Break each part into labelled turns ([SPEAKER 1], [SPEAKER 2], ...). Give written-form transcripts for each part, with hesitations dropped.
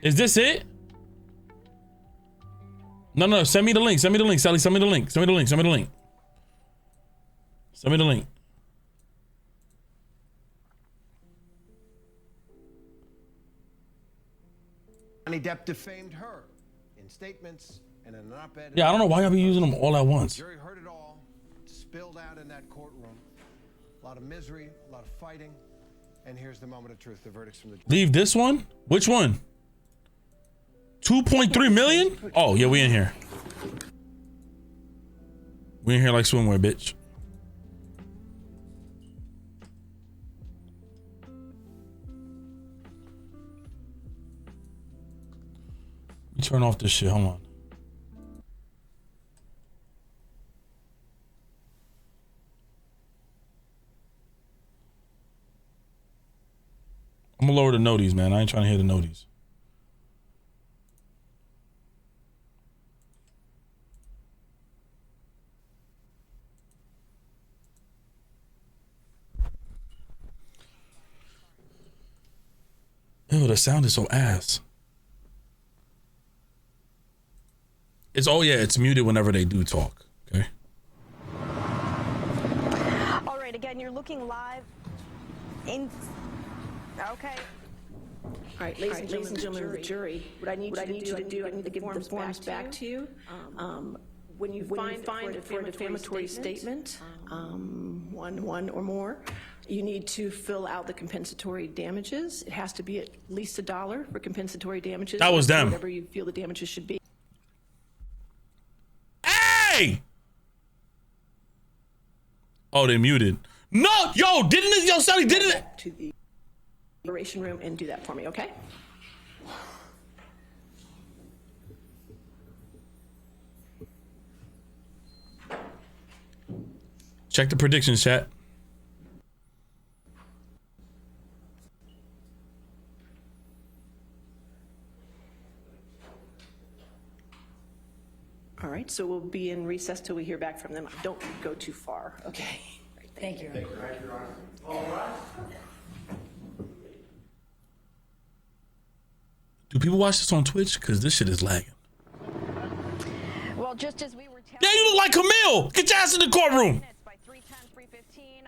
[SPEAKER 1] Is this it? No, send me the link. Send me the link, Sally. Send me the link. Send me the link. Send me the link. Send me the link.
[SPEAKER 2] Johnny Depp defamed her in statements and in an op-ed.
[SPEAKER 1] Yeah, I don't know why y'all be using them all at once.
[SPEAKER 2] The jury heard it all, spilled out in that courtroom. A lot of misery, a lot of fighting. And here's the moment of truth, the verdicts from the jury.
[SPEAKER 1] Leave this one? Which one? 2.3 million? Oh, yeah, we in here. We in here like swimwear, bitch. Let me turn off this shit. Hold on. I'm gonna lower the noties, man. I ain't trying to hear the noties. Ew, the sound is so ass. It's, oh yeah, it's muted whenever they do talk, okay?
[SPEAKER 3] All right, again, you're looking live in, okay.
[SPEAKER 4] All right, ladies and gentlemen of the jury, what I need you to do, I need to give the forms back to you. When you find for a defamatory statement, one or more, you need to fill out the compensatory damages. It has to be at least $1 for compensatory damages.
[SPEAKER 1] That was them.
[SPEAKER 4] Whatever you feel the damages should be.
[SPEAKER 1] Hey! Oh, they muted. No, yo, didn't it? Yo, Sally, didn't it?
[SPEAKER 4] To the operation room and do that for me, okay?
[SPEAKER 1] Check the predictions, chat.
[SPEAKER 4] All right, so we'll be in recess till we hear back from them. Don't go too far, okay?
[SPEAKER 3] Thank you.
[SPEAKER 2] Thank you, Your Honor. All right.
[SPEAKER 1] Do people watch this on Twitch? Because this shit is lagging.
[SPEAKER 3] Well, just as we were telling
[SPEAKER 1] Yeah, you look like Camille. Get your ass in the courtroom.
[SPEAKER 3] by 3:10, 3:15,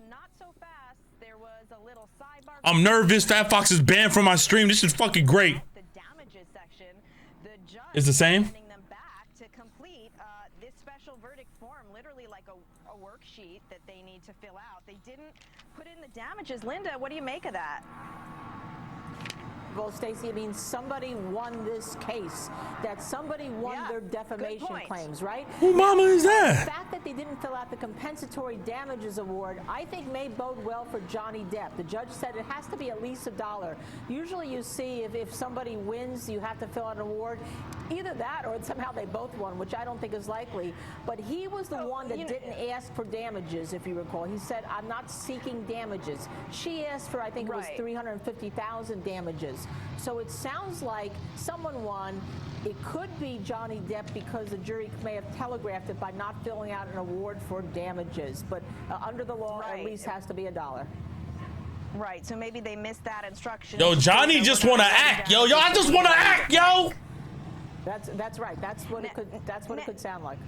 [SPEAKER 3] not so fast. There was a little sidebar.
[SPEAKER 1] I'm nervous. Fat Fox is banned from my stream. This is fucking great.
[SPEAKER 3] The damages section, the judge
[SPEAKER 1] It's the same?
[SPEAKER 3] sending them back to complete this special verdict form, literally like a worksheet that they need to fill out. They didn't put in the damages. Linda, what do you make of that?
[SPEAKER 5] Well, Stacey, it means somebody won this case, that somebody won
[SPEAKER 3] Yeah,
[SPEAKER 5] their
[SPEAKER 3] good
[SPEAKER 5] defamation
[SPEAKER 3] point.
[SPEAKER 5] claims, right?
[SPEAKER 1] Who mama is
[SPEAKER 5] The
[SPEAKER 1] that?
[SPEAKER 5] fact that they didn't fill out the compensatory damages award, I think may bode well for Johnny Depp. The judge said it has to be at least $1. Usually you see if somebody wins, you have to fill out an award. Either that or somehow they both won, which I don't think is likely. But he was the one that didn't ask for damages, if you recall. He said, I'm not seeking damages. She asked for, I think it was
[SPEAKER 3] Right.
[SPEAKER 5] $350,000 damages. So it sounds like someone won. It could be Johnny Depp because the jury may have telegraphed it by not filling out an award for damages. But under the law,
[SPEAKER 3] Right.
[SPEAKER 5] at least has to be $1.
[SPEAKER 3] Right, so maybe they missed that instruction.
[SPEAKER 1] Yo, Johnny just want to act. Yo, I just want to act, yo.
[SPEAKER 5] That's right. That's what it could sound like.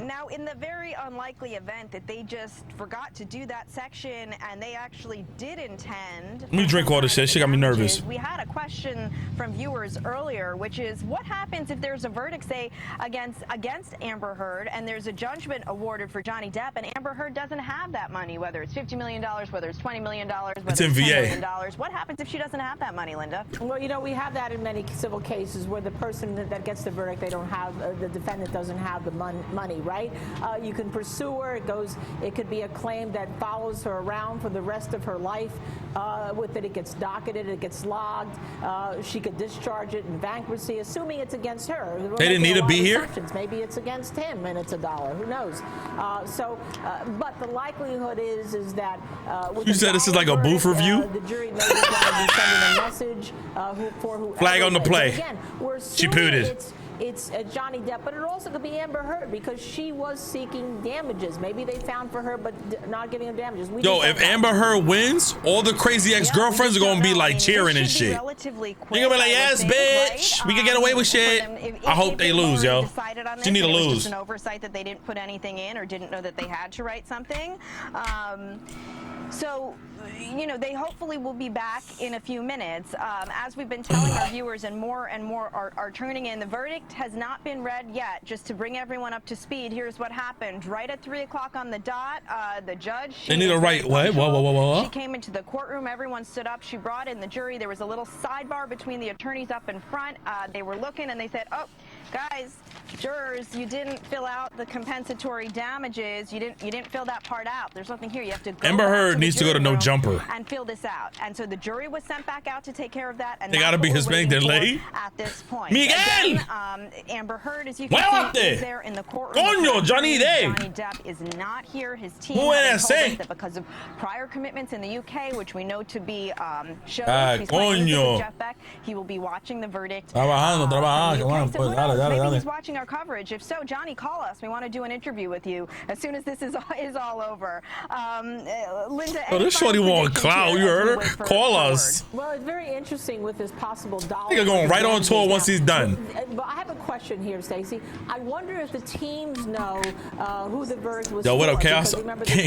[SPEAKER 3] Now, in the very unlikely event that they just forgot to do that section and they actually did intend...
[SPEAKER 1] Let me drink all this shit. She got me nervous.
[SPEAKER 3] We had a question from viewers earlier, which is what happens if there's a verdict, say, against Amber Heard and there's a judgment awarded for Johnny Depp and Amber Heard doesn't have that money, whether it's $50 million, whether it's $20 million, whether
[SPEAKER 1] It's in
[SPEAKER 3] $10
[SPEAKER 1] VA.
[SPEAKER 3] million. What happens if she doesn't have that money, Linda?
[SPEAKER 5] Well, you know, we have that in many civil cases where the person that gets the verdict, they don't have, the defendant doesn't have the money, right? You can pursue her. It could be a claim that follows her around for the rest of her life. With it gets docketed, it gets logged. She could discharge it in bankruptcy, assuming it's against her.
[SPEAKER 1] They didn't need to be here?
[SPEAKER 5] Maybe it's against him and it's $1. Who knows? But the likelihood is that with
[SPEAKER 1] You said this is like a booth review?
[SPEAKER 5] the jury may just want to be sending a message for who
[SPEAKER 1] Flag on the play.
[SPEAKER 5] Again, we're
[SPEAKER 1] She
[SPEAKER 5] assuming
[SPEAKER 1] pooted.
[SPEAKER 5] it's Johnny Depp, but it also could be Amber Heard because she was seeking damages. Maybe they found for her, but not giving her damages.
[SPEAKER 1] Yo, if Amber Heard wins, all the crazy ex-girlfriends are gonna be like cheering and shit. You're gonna be like, yes, bitch, we can get away with shit. I hope they lose, yo. You need to lose.
[SPEAKER 3] Just an oversight that they didn't put anything in or didn't know that they had to write something. So, you know, they hopefully will be back in a few minutes. As we've been telling our viewers, and more are turning in. The verdict has not been read yet. Just to bring everyone up to speed, here's what happened. Right at 3 o'clock on the dot, the judge...
[SPEAKER 1] They need to write what? Whoa.
[SPEAKER 3] She came into the courtroom. Everyone stood up. She brought in the jury. There was a little sidebar between the attorneys up in front. They were looking, and they said, oh, guys, jurors, you didn't fill out the compensatory damages. You didn't fill that part out. There's nothing here. You have to go
[SPEAKER 1] Amber Heard needs to go to no jumper
[SPEAKER 3] and fill this out. And so the jury was sent back out to take care of that. And
[SPEAKER 1] they gotta be Hispanic. They're late
[SPEAKER 3] at this point.
[SPEAKER 1] Miguel,
[SPEAKER 3] again, Amber Heard, as you can see, is there in the courtroom.
[SPEAKER 1] Coño, Johnny Depp.
[SPEAKER 3] Johnny Depp is not here. His team has told us that because of prior commitments in the UK, which we know to be shows. He's playing with Jeff Beck. He will be watching the verdict. So maybe he's watching our coverage. If so, Johnny, call us. We want to do an interview with you as soon as this is all over. Linda,
[SPEAKER 1] this shorty want clout. You heard her? Call us.
[SPEAKER 5] Well, it's very interesting with this possible dollar.
[SPEAKER 1] They're going right on tour once he's done.
[SPEAKER 5] But I have a question here, Stacey. I wonder if the teams know who the verdict was.
[SPEAKER 1] Yo, what up,
[SPEAKER 5] for,
[SPEAKER 1] Chaos?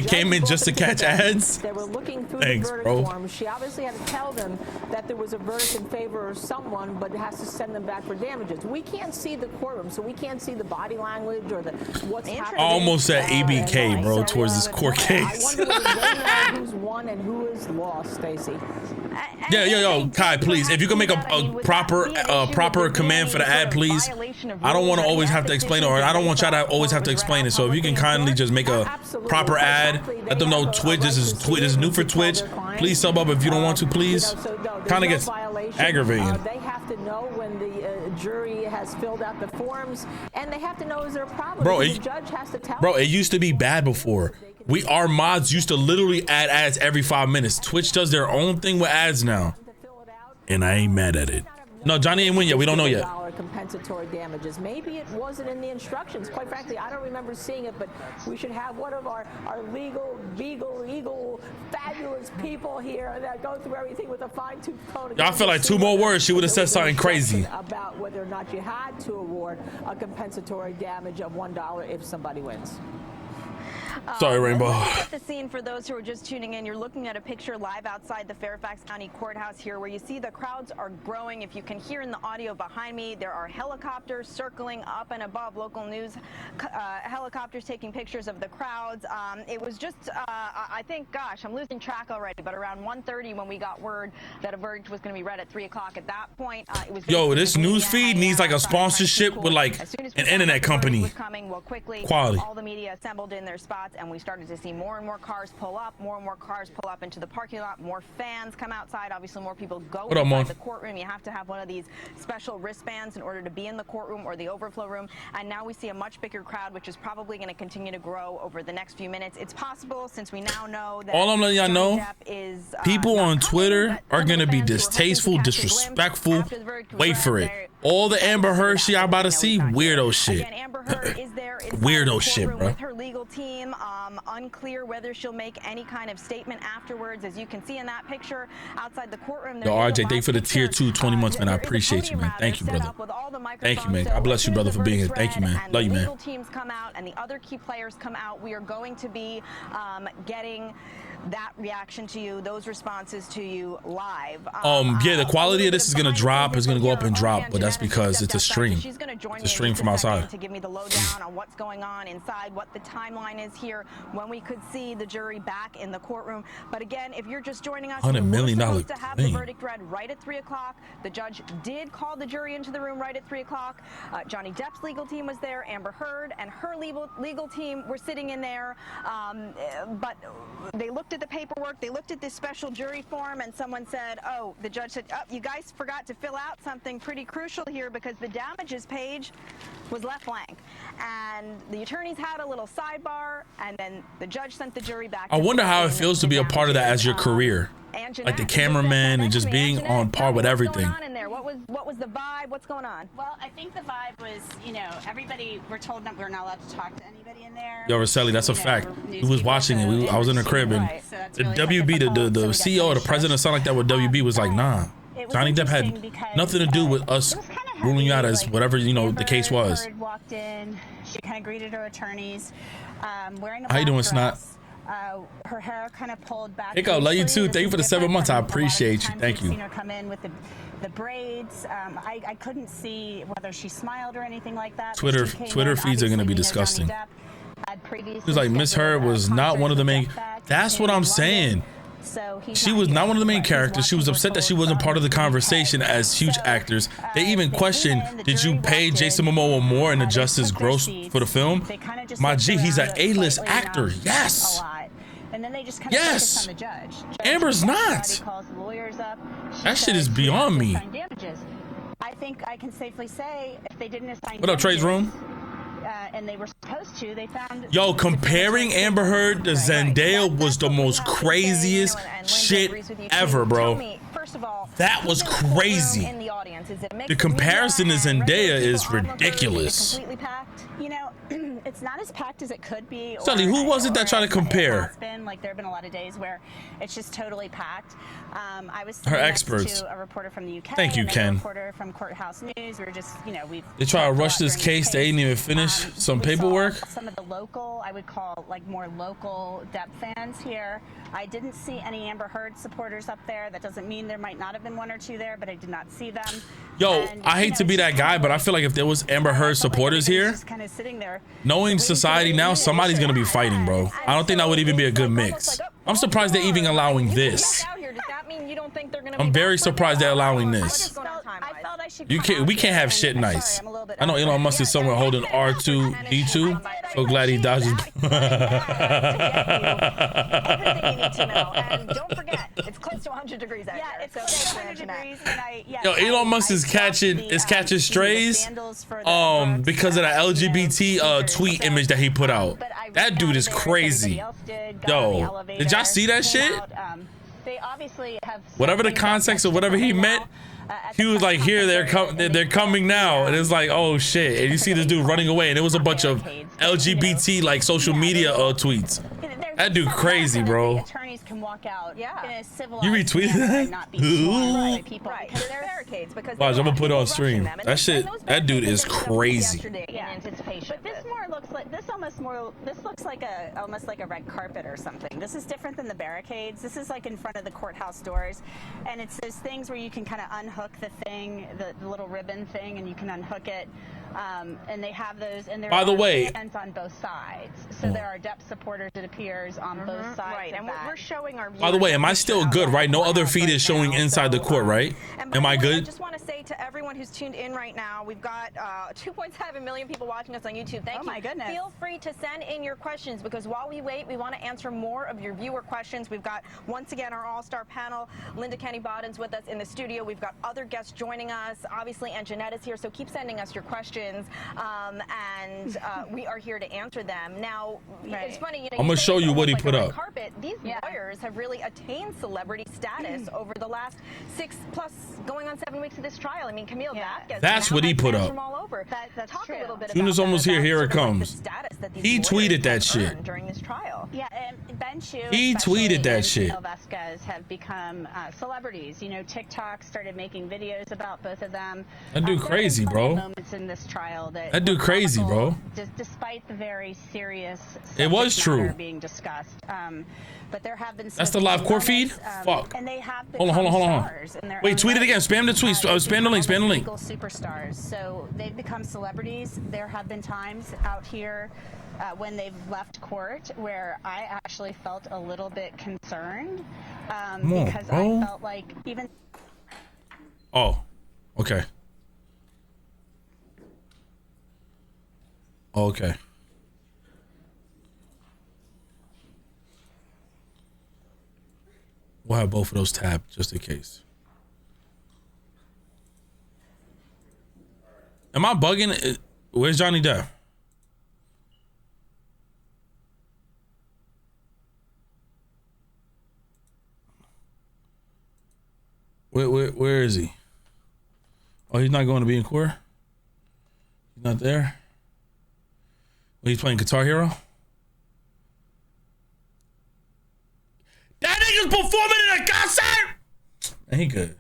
[SPEAKER 1] Came in just to catch ads.
[SPEAKER 5] They were looking through
[SPEAKER 1] Thanks,
[SPEAKER 5] the verdict
[SPEAKER 1] bro.
[SPEAKER 5] form. She obviously had to tell them that there was a verdict in favor of someone, but has to send them back for damages. We can't see the courtroom, so we can't see the body language or the what's happening.
[SPEAKER 1] Almost at ABK, bro, towards this court case.
[SPEAKER 5] I wonder if they know who's won and who is lost, Stacey.
[SPEAKER 1] Yo, Kai, please, if you can make a proper command for the ad, please. I don't want to always have to explain it, or I don't want y'all to always have to explain it. So if you can kindly just make a proper ad, let them know Twitch. This is new for Twitch. Please sub up if you don't want to, please. Kind of gets aggravating.
[SPEAKER 5] They have to know when the jury has filled out the forms, and they have to know is there a problem. The judge has to tell.
[SPEAKER 1] Bro, it used to be bad before. Our mods used to literally add ads every 5 minutes. Twitch does their own thing with ads now, and I ain't mad at it. No, Johnny ain't win yet. We don't know yet.
[SPEAKER 5] Compensatory damages. Maybe it wasn't in the instructions. Quite frankly, I don't remember seeing it, but we should have one of our legal, eagle, fabulous people here that go through everything with a fine-tooth comb.
[SPEAKER 1] I feel like 2 more words, she would have said something crazy.
[SPEAKER 5] About whether or not you had to award a compensatory damage of $1 if somebody wins.
[SPEAKER 1] Sorry, Rainbow.
[SPEAKER 3] Set the scene for those who are just tuning in. You're looking at a picture live outside the Fairfax County Courthouse here, where you see the crowds are growing. If you can hear in the audio behind me, there are helicopters circling up and above. Local news helicopters taking pictures of the crowds. It was just, I think, gosh, I'm losing track already, but around 1:30 when we got word that a verdict was going to be read at 3 o'clock. At that point, it was.
[SPEAKER 1] Yo, this news feed needs like a sponsorship with like an internet company. Quality.
[SPEAKER 3] All the media assembled in their spots, and we started to see more and more cars pull up, into the parking lot, more fans come outside. Obviously, more people go inside the courtroom. You have to have one of these special wristbands in order to be in the courtroom or the overflow room. And now we see a much bigger crowd, which is probably going to continue to grow over the next few minutes. It's possible, since we now know that
[SPEAKER 1] all I'm letting y'all know, people on Twitter are going to be distasteful, disrespectful. Wait for it. All the Amber Heard shit y'all about to see, weirdo shit.
[SPEAKER 3] Again, Amber Heard is there
[SPEAKER 1] weirdo shit, bro.
[SPEAKER 3] With her legal team. Unclear whether she'll make any kind of statement afterwards. As you can see in that picture outside the courtroom.
[SPEAKER 1] Yo, RJ, thank you for the tier 2 20 months, man. I appreciate you, man. Thank you, brother. Thank you, man. God bless you, brother, for being here. Thank you, man. Love you, man.
[SPEAKER 3] Legal teams come out and the other key players come out. We are going to be getting that reaction to you, those responses to you live.
[SPEAKER 1] Yeah, the quality of this is gonna drop. It's gonna go up and drop, but that's because it's a stream. It's a stream from outside.
[SPEAKER 3] To give me the lowdown on what's going on inside, what the timeline is here, when we could see the jury back in the courtroom. But again, if you're just joining us,
[SPEAKER 1] $100 million
[SPEAKER 3] we're supposed to have the verdict read right at 3 o'clock. The judge did call the jury into the room right at 3 o'clock. Johnny Depp's legal team was there. Amber Heard and her legal team were sitting in there. But they looked at the paperwork, they looked at this special jury form, and someone said, the judge said, you guys forgot to fill out something pretty crucial here, because the damages page was left blank. And the attorneys had a little sidebar bar, and then the judge sent the jury back.
[SPEAKER 1] I wonder how it feels to be a part of that as your career. Like the cameraman and just being on par with everything.
[SPEAKER 3] What's going on in there? What was the vibe? What's going on?
[SPEAKER 6] Well, I think the vibe was, you know, everybody, we're told that we're not allowed to talk to anybody in there.
[SPEAKER 1] Yo, Rosselli, that's a fact. He was watching it. I was in the crib, and the WB, the CEO or the president or something like that with WB was like, nah. Johnny Depp had nothing to do with us ruling you out as whatever, you know, the case was.
[SPEAKER 6] Amber Heard walked in. She kind of greeted her attorneys, wearing a
[SPEAKER 1] How you doing,
[SPEAKER 6] black
[SPEAKER 1] Snot?
[SPEAKER 6] dress. Her hair kind of pulled back.
[SPEAKER 1] Hey, love you too. Thank you for the 7 months. I appreciate you. Thank you.
[SPEAKER 6] Seen her come in with the braids. I couldn't see whether she smiled or anything like that.
[SPEAKER 1] Twitter feeds are going to be disgusting. It was like Miss Heard was not one of the main. That's what I'm saying. She was not one of the main characters. She was upset that she wasn't part of the conversation as huge actors. They even questioned, did you pay Jason Momoa more in the Justice gross for the film? My G, he's an A-list actor. Yes.
[SPEAKER 6] And then they just kind
[SPEAKER 1] yes.
[SPEAKER 6] of on the judge.
[SPEAKER 1] Amber's not. That shit is beyond me.
[SPEAKER 6] I think I can safely say if they didn't assign
[SPEAKER 1] what up, Trey's room?
[SPEAKER 6] And they were supposed to, they found.
[SPEAKER 1] Yo, comparing Amber Heard to Zendaya was the most craziest shit ever, bro.
[SPEAKER 3] First of all,
[SPEAKER 1] that was crazy. The comparison to Zendaya is ridiculous.
[SPEAKER 6] Completely packed. You know, it's not as packed as it could be.
[SPEAKER 1] Sully, who was it that tried to compare?
[SPEAKER 6] Like there have been a lot of days where it's just totally packed. I was
[SPEAKER 1] her experts.
[SPEAKER 6] to a reporter from the UK.
[SPEAKER 1] Thank you, Ken.
[SPEAKER 6] A reporter from Courthouse News. We were just, you know,
[SPEAKER 1] they try to rush this case. They didn't even finish some paperwork.
[SPEAKER 6] Some of the local, I would call like more local Depp fans here. I didn't see any Amber Heard supporters up there. That doesn't mean there might not have been one or two there, but I did not see them.
[SPEAKER 1] Yo, and, I hate to be that guy, but I feel like if there was Amber Heard supporters here,
[SPEAKER 6] kind of sitting there,
[SPEAKER 1] knowing society now, somebody's gonna be fighting, bro. I don't think that would even be a good mix. I'm surprised they're even allowing this. I'm very surprised they're allowing this. We can't have shit nice. I know Elon Musk is somewhere holding R2D2. So glad he dodges.
[SPEAKER 3] Everything you need to know, and don't forget, it's close to 100 degrees out
[SPEAKER 6] here.
[SPEAKER 3] So
[SPEAKER 6] 100 degrees.
[SPEAKER 1] Yo, Elon Musk is catching strays because of the LGBT tweet image that he put out. That dude is crazy. Yo, did y'all see that shit? Whatever the context or whatever he meant, he was like, here, they're coming now. And it's like, oh shit. And you see this dude running away, and it was a bunch of LGBT like social media tweets. That dude crazy, bro.
[SPEAKER 6] Attorneys can walk out in a civilized
[SPEAKER 1] you retweeted that?
[SPEAKER 6] Not be swarmed by people.
[SPEAKER 1] Watch, I'm gonna put it on stream. That shit, that dude is crazy.
[SPEAKER 6] But this looks like almost like a red carpet or something. This is different than the barricades. This is like in front of the courthouse doors, and it's those things where you can kind of unhook the thing, the little ribbon thing, and you can unhook it. And they have those, and there are on both sides. So there are Depp supporters, it appears, on both sides.
[SPEAKER 3] Right, and we're showing our viewers.
[SPEAKER 1] By the way, am I still good, right? No other feed is showing inside the court, right? Am I good?
[SPEAKER 3] I just want to say to everyone who's tuned in right now, we've got 2.7 million people watching us on YouTube. Thank you.
[SPEAKER 6] My goodness.
[SPEAKER 3] Feel free to send in your questions, because while we wait, we want to answer more of your viewer questions. We've got, once again, our all-star panel. Linda Kenny Bodden's with us in the studio. We've got other guests joining us. Obviously, and Jeanette is here, so keep sending us your questions, and we are here to answer them. Now, it's funny, you know,
[SPEAKER 1] I'm going to show you what he put up.
[SPEAKER 3] Carpet. These lawyers have really attained celebrity status over the last 6+ going on 7 weeks of this trial. I mean, Camille Vasquez.
[SPEAKER 1] That's what he put up.
[SPEAKER 3] From all over. That's true. A little bit
[SPEAKER 1] Soon as almost here it comes. He tweeted that shit.
[SPEAKER 3] During this trial.
[SPEAKER 6] Yeah, and Ben Chu,
[SPEAKER 1] he tweeted that shit.
[SPEAKER 6] Camille Vasquez have become celebrities. You know, TikTok started making videos about both of them.
[SPEAKER 1] That dude crazy, bro.
[SPEAKER 6] Moments in this trial
[SPEAKER 1] that dude crazy, bro.
[SPEAKER 6] Despite the very serious
[SPEAKER 1] it was true
[SPEAKER 6] being discussed. But there have been
[SPEAKER 1] that's the live court feed? Fuck.
[SPEAKER 6] And they have
[SPEAKER 1] hold on. Wait, tweet it again. Spam the tweet. Spam the link. Spam the link.
[SPEAKER 6] Superstars. So they've become celebrities. There have been times out here when they've left court where I actually felt a little bit concerned because I felt like even.
[SPEAKER 1] Oh, okay. Okay. We'll have both of those tabbed just in case. Am I bugging? Where's Johnny Depp? is he? Oh, he's not going to be in court? He's not there? Well, he's playing Guitar Hero? That nigga's performing in a concert? Man, he good.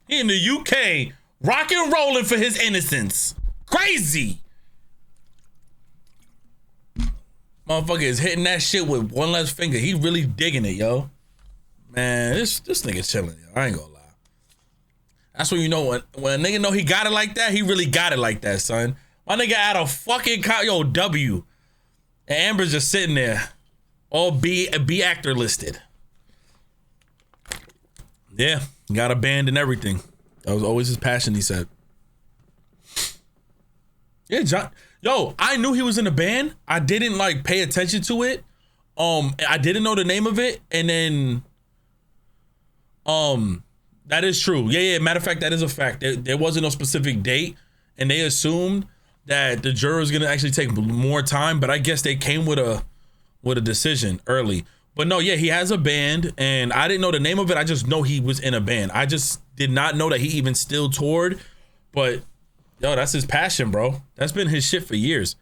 [SPEAKER 1] He in the UK, rock and rolling for his innocence. Crazy. Motherfucker is hitting that shit with one less finger. He really digging it, yo. Man, this nigga chilling, yo. I ain't gonna lie. That's when you know when a nigga know he got it like that, he really got it like that, son. My nigga had a fucking W. And Amber's just sitting there, all B actor listed. Yeah, got a band and everything. That was always his passion, he said. Yeah, John. Yo, I knew he was in a band. I didn't like pay attention to it. I didn't know the name of it, and then that is true. Yeah. Matter of fact, that is a fact. There wasn't no specific date, and they assumed that the juror was gonna actually take more time, but I guess they came with a decision early. But no, yeah, he has a band, and I didn't know the name of it. I just know he was in a band. I just did not know that he even still toured. But yo, that's his passion, bro. That's been his shit for years.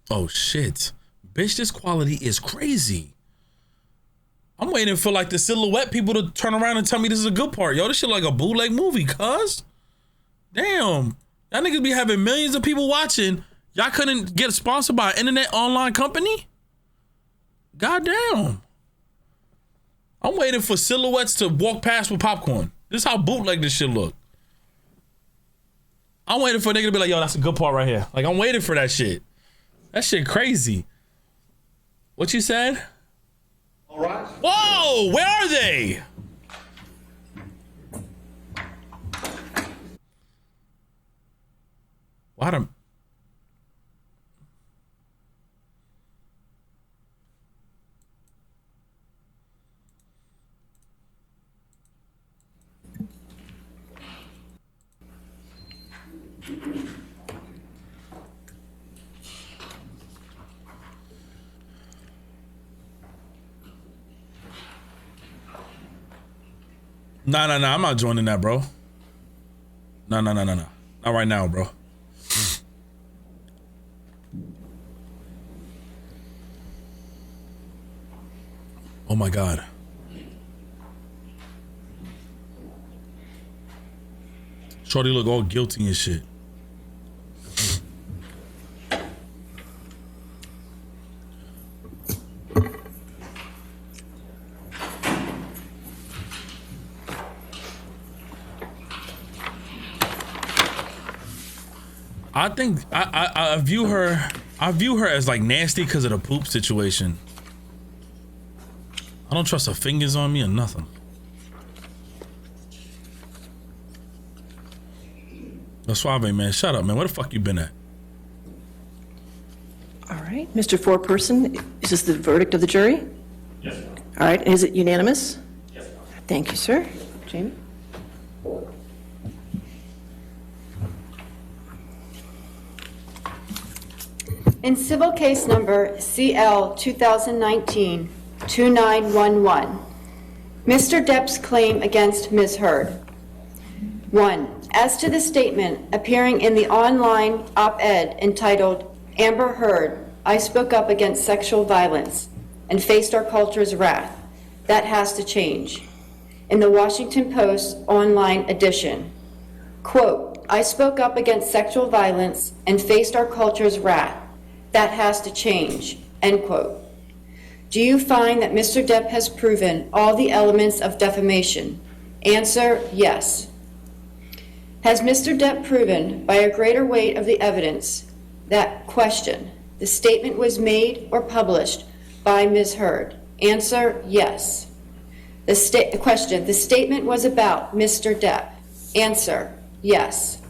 [SPEAKER 1] Oh shit, bitch, this quality is crazy. I'm waiting for like the Silhouette people to turn around and tell me this is a good part. Yo, this shit like a bootleg movie, cuz. Damn, that niggas be having millions of people watching. Y'all couldn't get sponsored by an internet online company? Goddamn. I'm waiting for Silhouettes to walk past with popcorn. This is how bootleg this shit look. I'm waiting for a nigga to be like, yo, that's a good part right here. Like, I'm waiting for that shit. That shit crazy. What you said?
[SPEAKER 7] All right.
[SPEAKER 1] Whoa, where are they? Why the... Nah, I'm not joining that, bro. No. Not right now, bro. Oh my God. Shorty look all guilty and shit. I think I view her as like nasty because of the poop situation. I don't trust her fingers on me or nothing. No, Suave, man. Shut up, man. Where the fuck you been at?
[SPEAKER 4] All right, Mr. Foreperson, is this the verdict of the jury?
[SPEAKER 7] Yes.
[SPEAKER 4] All right, is it unanimous?
[SPEAKER 7] Yes.
[SPEAKER 4] Thank you, sir. Jamie?
[SPEAKER 8] In civil case number CL 2019-2911, Mr. Depp's claim against Ms. Heard. 1. As to the statement appearing in the online op-ed entitled, Amber Heard, I spoke up against sexual violence and faced our culture's wrath. That has to change. In the Washington Post online edition, quote, I spoke up against sexual violence and faced our culture's wrath. That has to change, end quote. Do you find that Mr. Depp has proven all the elements of defamation? Answer, yes. Has Mr. Depp proven by a greater weight of the evidence that, question, the statement was made or published by Ms. Heard? Answer, yes. Question, the statement was about Mr. Depp? Answer, yes.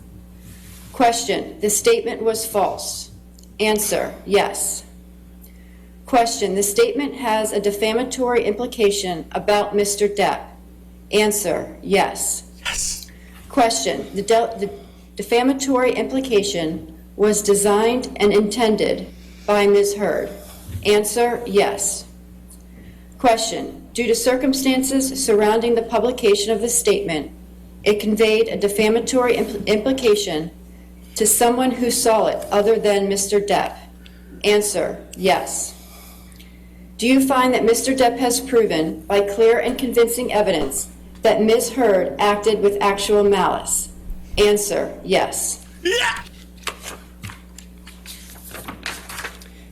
[SPEAKER 8] Question, the statement was false? Answer, yes. Question, the statement has a defamatory implication about Mr. Depp? Answer, yes.
[SPEAKER 1] Yes.
[SPEAKER 8] Question, the defamatory implication was designed and intended by Ms. Heard? Answer, yes. Question, due to circumstances surrounding the publication of this statement, it conveyed a defamatory implication to someone who saw it other than Mr. Depp? Answer, yes. Do you find that Mr. Depp has proven, by clear and convincing evidence, that Ms. Heard acted with actual malice? Answer, yes.
[SPEAKER 1] Yeah.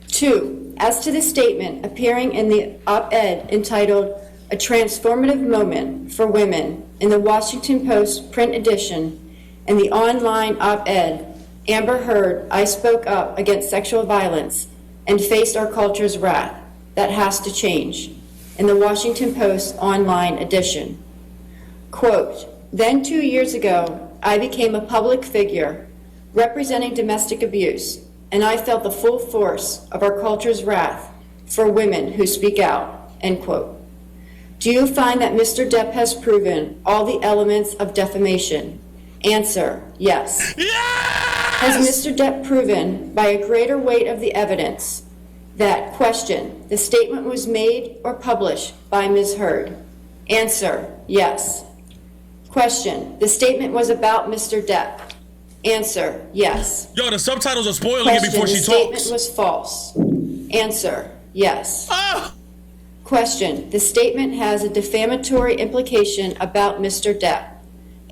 [SPEAKER 8] 2. As to the statement appearing in the op-ed entitled "A Transformative Moment for Women" in the Washington Post print edition and the online op-ed, Amber Heard, I spoke up against sexual violence and faced our culture's wrath. That has to change, in the Washington Post online edition. Quote, then 2 years ago, I became a public figure representing domestic abuse, and I felt the full force of our culture's wrath for women who speak out, end quote. Do you find that Mr. Depp has proven all the elements of defamation? Answer, yes.
[SPEAKER 1] Yes!
[SPEAKER 8] Has Mr. Depp proven by a greater weight of the evidence that, question, the statement was made or published by Ms. Heard? Answer, yes. Question, the statement was about Mr. Depp? Answer, yes.
[SPEAKER 1] Yo, the subtitles are spoiling it before she
[SPEAKER 8] talks. The statement was false. Answer, yes.
[SPEAKER 1] Ah!
[SPEAKER 8] Question, the statement has a defamatory implication about Mr. Depp?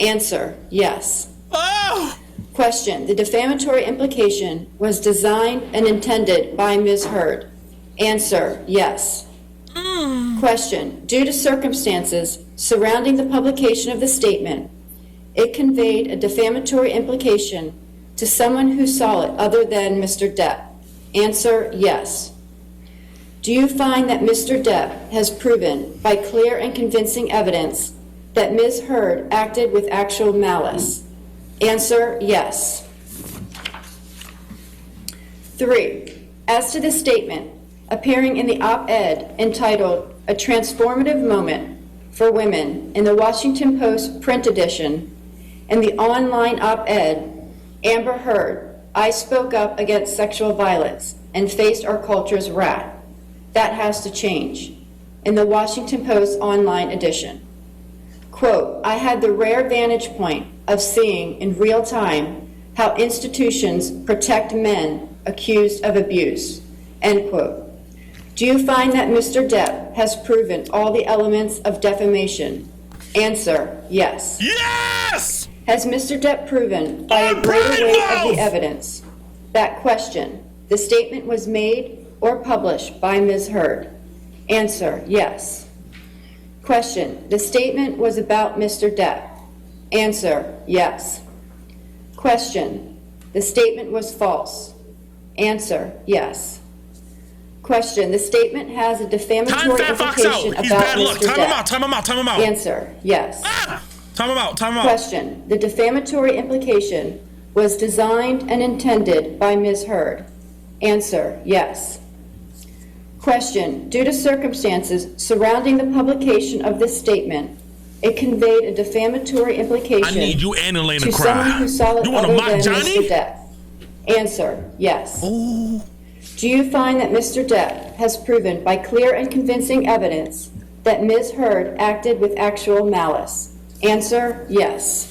[SPEAKER 8] Answer, yes.
[SPEAKER 1] Ah!
[SPEAKER 8] Question, the defamatory implication was designed and intended by Ms. Heard? Answer, yes. Question, due to circumstances surrounding the publication of the statement, it conveyed a defamatory implication to someone who saw it other than Mr. Depp? Answer, yes. Do you find that Mr. Depp has proven by clear and convincing evidence that Ms. Heard acted with actual malice? Answer, yes. 3. As to the statement appearing in the op-ed entitled "A Transformative Moment for Women" in the Washington Post print edition and the online op-ed, Amber Heard, I spoke up against sexual violence and faced our culture's wrath. That has to change, in the Washington Post online edition. Quote, I had the rare vantage point of seeing in real time how institutions protect men accused of abuse, end quote. Do you find that Mr. Depp has proven all the elements of defamation? Answer, yes.
[SPEAKER 1] Yes!
[SPEAKER 8] Has Mr. Depp proven by a greater weight of the evidence that, question, the statement was made or published by Ms. Heard? Answer, yes. Question, the statement was about Mr. Depp? Answer, yes. Question, the statement was false? Answer, yes. Question, the statement has a defamatory implication about Mr. Depp?
[SPEAKER 1] Time him out.
[SPEAKER 8] Answer, yes.
[SPEAKER 1] Time him out.
[SPEAKER 8] Question, the defamatory implication was designed and intended by Ms. Heard? Answer, yes. Question, due to circumstances surrounding the publication of this statement, it conveyed a defamatory implication
[SPEAKER 1] I need you and Elaine
[SPEAKER 8] to
[SPEAKER 1] to cry.
[SPEAKER 8] someone who saw it
[SPEAKER 1] You wanna
[SPEAKER 8] other
[SPEAKER 1] mock
[SPEAKER 8] than
[SPEAKER 1] Johnny?
[SPEAKER 8] Mr. Depp? Answer, yes.
[SPEAKER 1] Ooh.
[SPEAKER 8] Do you find that Mr. Depp has proven by clear and convincing evidence that Ms. Heard acted with actual malice? Answer, yes.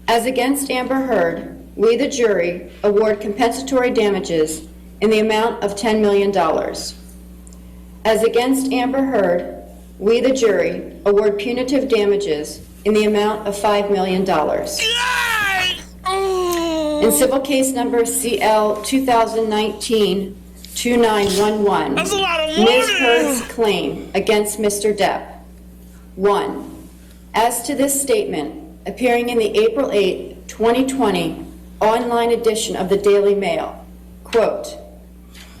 [SPEAKER 8] As against Amber Heard, we, the jury, award compensatory damages in the amount of $10 million. As against Amber Heard, we, the jury, award punitive damages in the amount of $5 million. In civil case number CL 2019-2911,
[SPEAKER 1] That's a lot of money.
[SPEAKER 8] Ms. Heard's claim against Mr. Depp. 1. As to this statement appearing in the April 8, 2020 online edition of the Daily Mail, quote,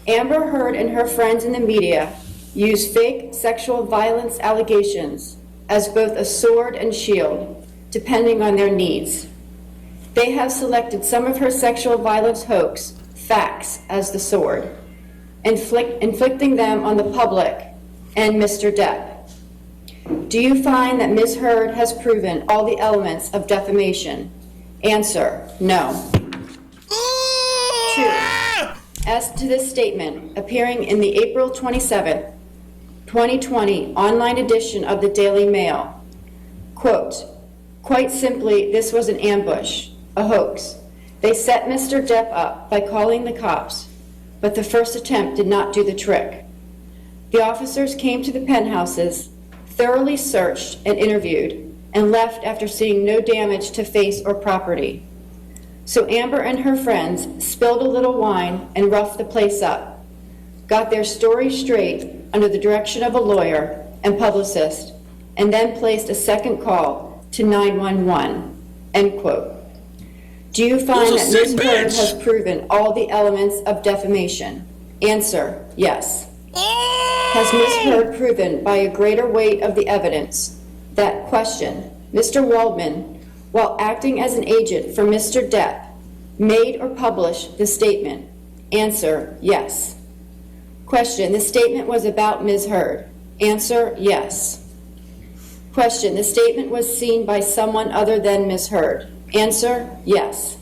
[SPEAKER 8] Amber Heard and her friends in the media use fake sexual violence allegations as both a sword and shield, depending on their needs. They have selected some of her sexual violence hoax facts as the sword, inflicting them on the public and Mr. Depp. Do you find that Ms. Heard has proven all the elements of defamation? Answer, no. 2. As to this statement appearing in the April 27, 2020 online edition of the Daily Mail, quote, quite simply, this was an ambush, a hoax. They set Mr. Depp up by calling the cops, but the first attempt did not do the trick. The officers came to the penthouses, thoroughly searched and interviewed, and left after seeing no damage to face or property. So Amber and her friends spilled a little wine and roughed the place up, got their story straight under the direction of a lawyer and publicist, and then placed a second call to 911, end quote. Do you find that Ms. Heard has proven all the elements of defamation? Answer, yes. Has Ms. Heard proven by a greater weight of the evidence that, question, Mr. Waldman, while acting as an agent for Mr. Depp, made or published the statement? Answer, yes. Question, the statement was about Ms. Heard? Answer, yes. Question, the statement was seen by someone other than Ms. Heard? Answer, yes.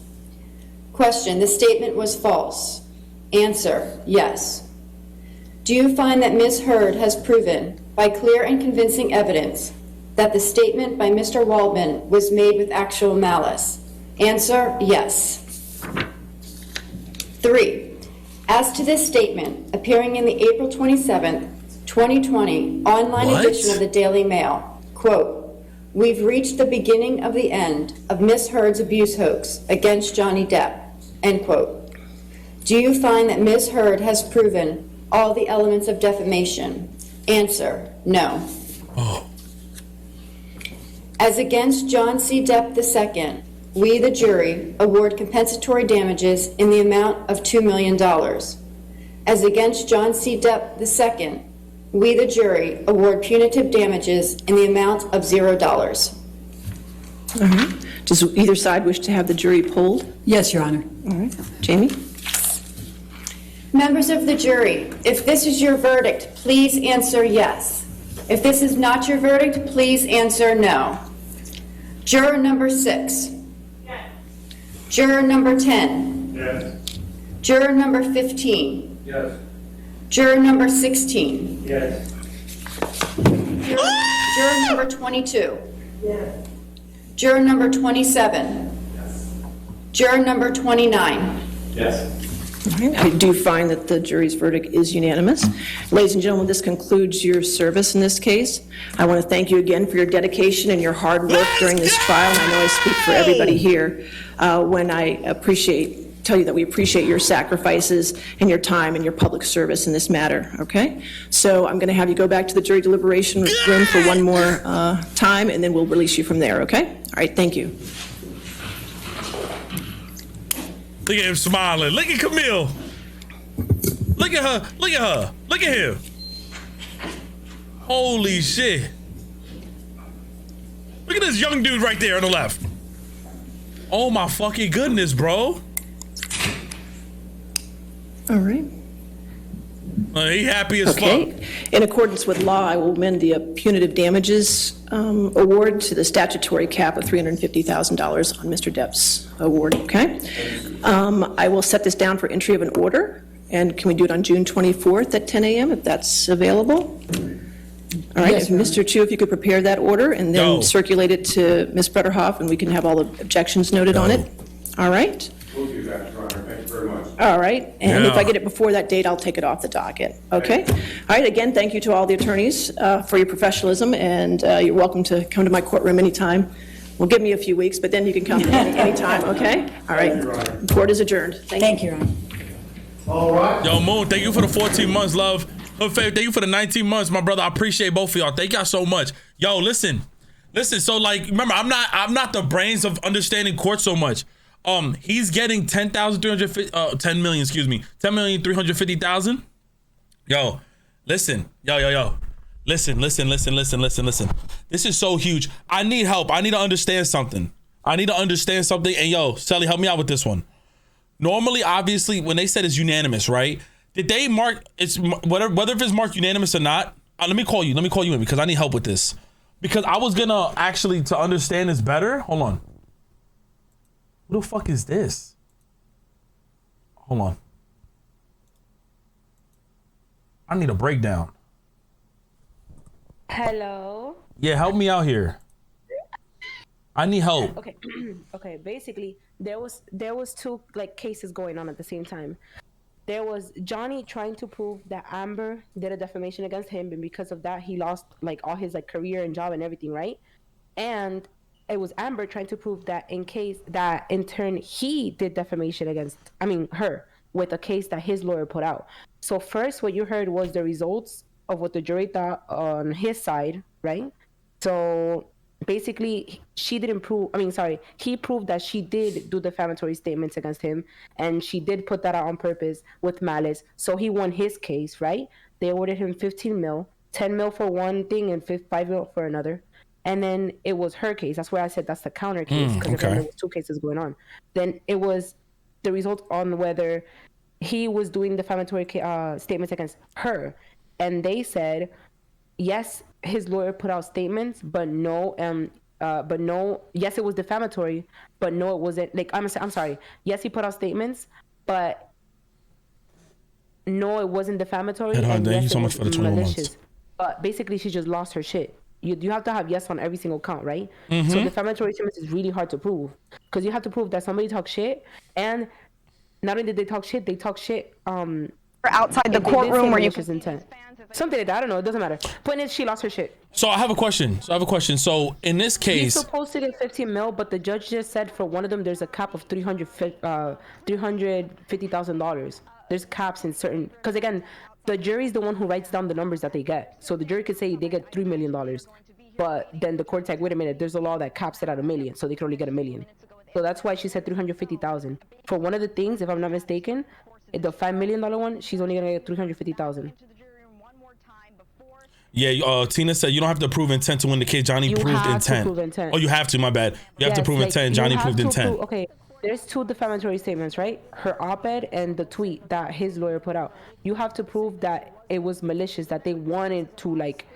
[SPEAKER 8] Question, the statement was false? Answer, yes. Do you find that Ms. Heard has proven, by clear and convincing evidence, that the statement by Mr. Waldman was made with actual malice? Answer, yes. 3. As to this statement appearing in the April 27, 2020 online edition of the Daily Mail, quote, we've reached the beginning of the end of Ms. Heard's abuse hoax against Johnny Depp, end quote. Do you find that Ms. Heard has proven all the elements of defamation? Answer, no.
[SPEAKER 1] Oh.
[SPEAKER 8] As against John C. Depp II, we, the jury, award compensatory damages in the amount of $2 million. As against John C. Depp II, we, the jury, award punitive damages in the amount of $0.
[SPEAKER 4] All right. Does either side wish to have the jury polled?
[SPEAKER 7] Yes, Your Honor.
[SPEAKER 4] All right. Jamie?
[SPEAKER 8] Members of the jury, if this is your verdict, please answer yes. If this is not your verdict, please answer no. Juror number 6. Yes. Juror number 10.
[SPEAKER 9] Yes.
[SPEAKER 8] Juror number 15.
[SPEAKER 9] Yes.
[SPEAKER 8] Juror number 16.
[SPEAKER 9] Yes.
[SPEAKER 8] Juror number 22. Yes. Juror number 27.
[SPEAKER 9] Yes.
[SPEAKER 8] Juror number 29.
[SPEAKER 9] Yes.
[SPEAKER 4] I do find that the jury's verdict is unanimous. Ladies and gentlemen, this concludes your service in this case. I want to thank you again for your dedication and your hard work during this trial. And I know I speak for everybody here when I tell you that we appreciate your sacrifices and your time and your public service in this matter, okay? So I'm going to have you go back to the jury deliberation room for one more time, and then we'll release you from there, okay? All right, thank you.
[SPEAKER 1] Look at him smiling. Look at Camille. Look at her. Look at her. Look at him. Holy shit. Look at this young dude right there on the left. Oh my fucking goodness, bro.
[SPEAKER 4] All right.
[SPEAKER 1] He happy as fuck.
[SPEAKER 4] In accordance with law, I will amend the punitive damages award to the statutory cap of $350,000 on Mr. Depp's award, okay? I will set this down for entry of an order, and can we do it on June 24th at 10 a.m. if that's available? All right,
[SPEAKER 7] Yes,
[SPEAKER 4] Mr. Chu, if you could prepare that order and then circulate it to Ms. Bretterhoff, and we can have all the objections noted on it. All right?
[SPEAKER 9] We'll do that, Your Honor. Thank you very much.
[SPEAKER 4] All right, and if I get it before that date, I'll take it off the docket, okay? All right, again, thank you to all the attorneys for your professionalism, and you're welcome to come to my courtroom anytime. Well, give me a few weeks, but then you can come anytime, okay? All right,
[SPEAKER 9] Thank you, Your Honor.
[SPEAKER 4] court is adjourned.
[SPEAKER 7] Thank you, Your Honor.
[SPEAKER 9] All right.
[SPEAKER 1] Yo, Moon, thank you for the 14 months, love. Thank you for the 19 months, my brother. I appreciate both of y'all. Thank y'all so much. Yo, listen. So like, remember, I'm not the brains of understanding court so much. He's getting 10,350,000. Yo, listen. Yo. Listen. This is so huge. I need help. I need to understand something. And yo, Sally, help me out with this one. Normally, obviously, when they said it's unanimous, right? Did they mark it's whether if it's marked unanimous or not? Let me call you in because I need help with this. Because I was gonna actually to understand this better. Hold on. What the fuck is this? Hold on. I need a breakdown.
[SPEAKER 7] Hello.
[SPEAKER 1] Yeah, help me out here. I need help.
[SPEAKER 7] Okay. Okay. Basically, there was two like cases going on at the same time. There was Johnny trying to prove that Amber did a defamation against him, and because of that, he lost like all his like career and job and everything, right? And it was Amber trying to prove that in turn he did defamation against, her, with a case that his lawyer put out. So first, what you heard was the results of what the jury thought on his side, right? So basically, he proved that she did do defamatory statements against him, and she did put that out on purpose with malice. So he won his case, right? They awarded him 15 mil, 10 mil for one thing and 5 mil for another. And then it was her case. That's why I said that's the counter case, because there was two cases going on. Then it was the result on whether he was doing defamatory statements against her. And they said, yes, his lawyer put out statements, but no, yes, it was defamatory, but no, it wasn't. Like, I'm sorry. Yes, he put out statements, but no, it wasn't defamatory.
[SPEAKER 1] And thank you so much for the 21 months.
[SPEAKER 7] But basically, she just lost her shit. You have to have yes on every single count, right? So defamatory statements is really hard to prove, because you have to prove that somebody talked shit, and not only did they talk shit,
[SPEAKER 3] outside the courtroom where you
[SPEAKER 7] intent. Something like that. I don't know. It doesn't matter. Point is, she lost her shit.
[SPEAKER 1] So I have a question. So in this case,
[SPEAKER 7] he's supposed to get 15 mil, but the judge just said for one of them there's a cap of $350,000. There's caps in certain, because again, the jury's the one who writes down the numbers that they get. So the jury could say they get $3 million, but then the court's like, wait a minute, there's a law that caps it at $1 million, so they can only get $1 million. So that's why she said 350,000 for one of the things. If I'm not mistaken, the $5 million one, she's only gonna get 350,000.
[SPEAKER 1] Yeah, Tina said you don't have to prove intent to win the case. Johnny proved intent. Oh, you have to. My bad. You have to prove intent. Johnny proved intent.
[SPEAKER 7] Okay, there's two defamatory statements, right? Her op-ed and the tweet that his lawyer put out. You have to prove that it was malicious, that they wanted to like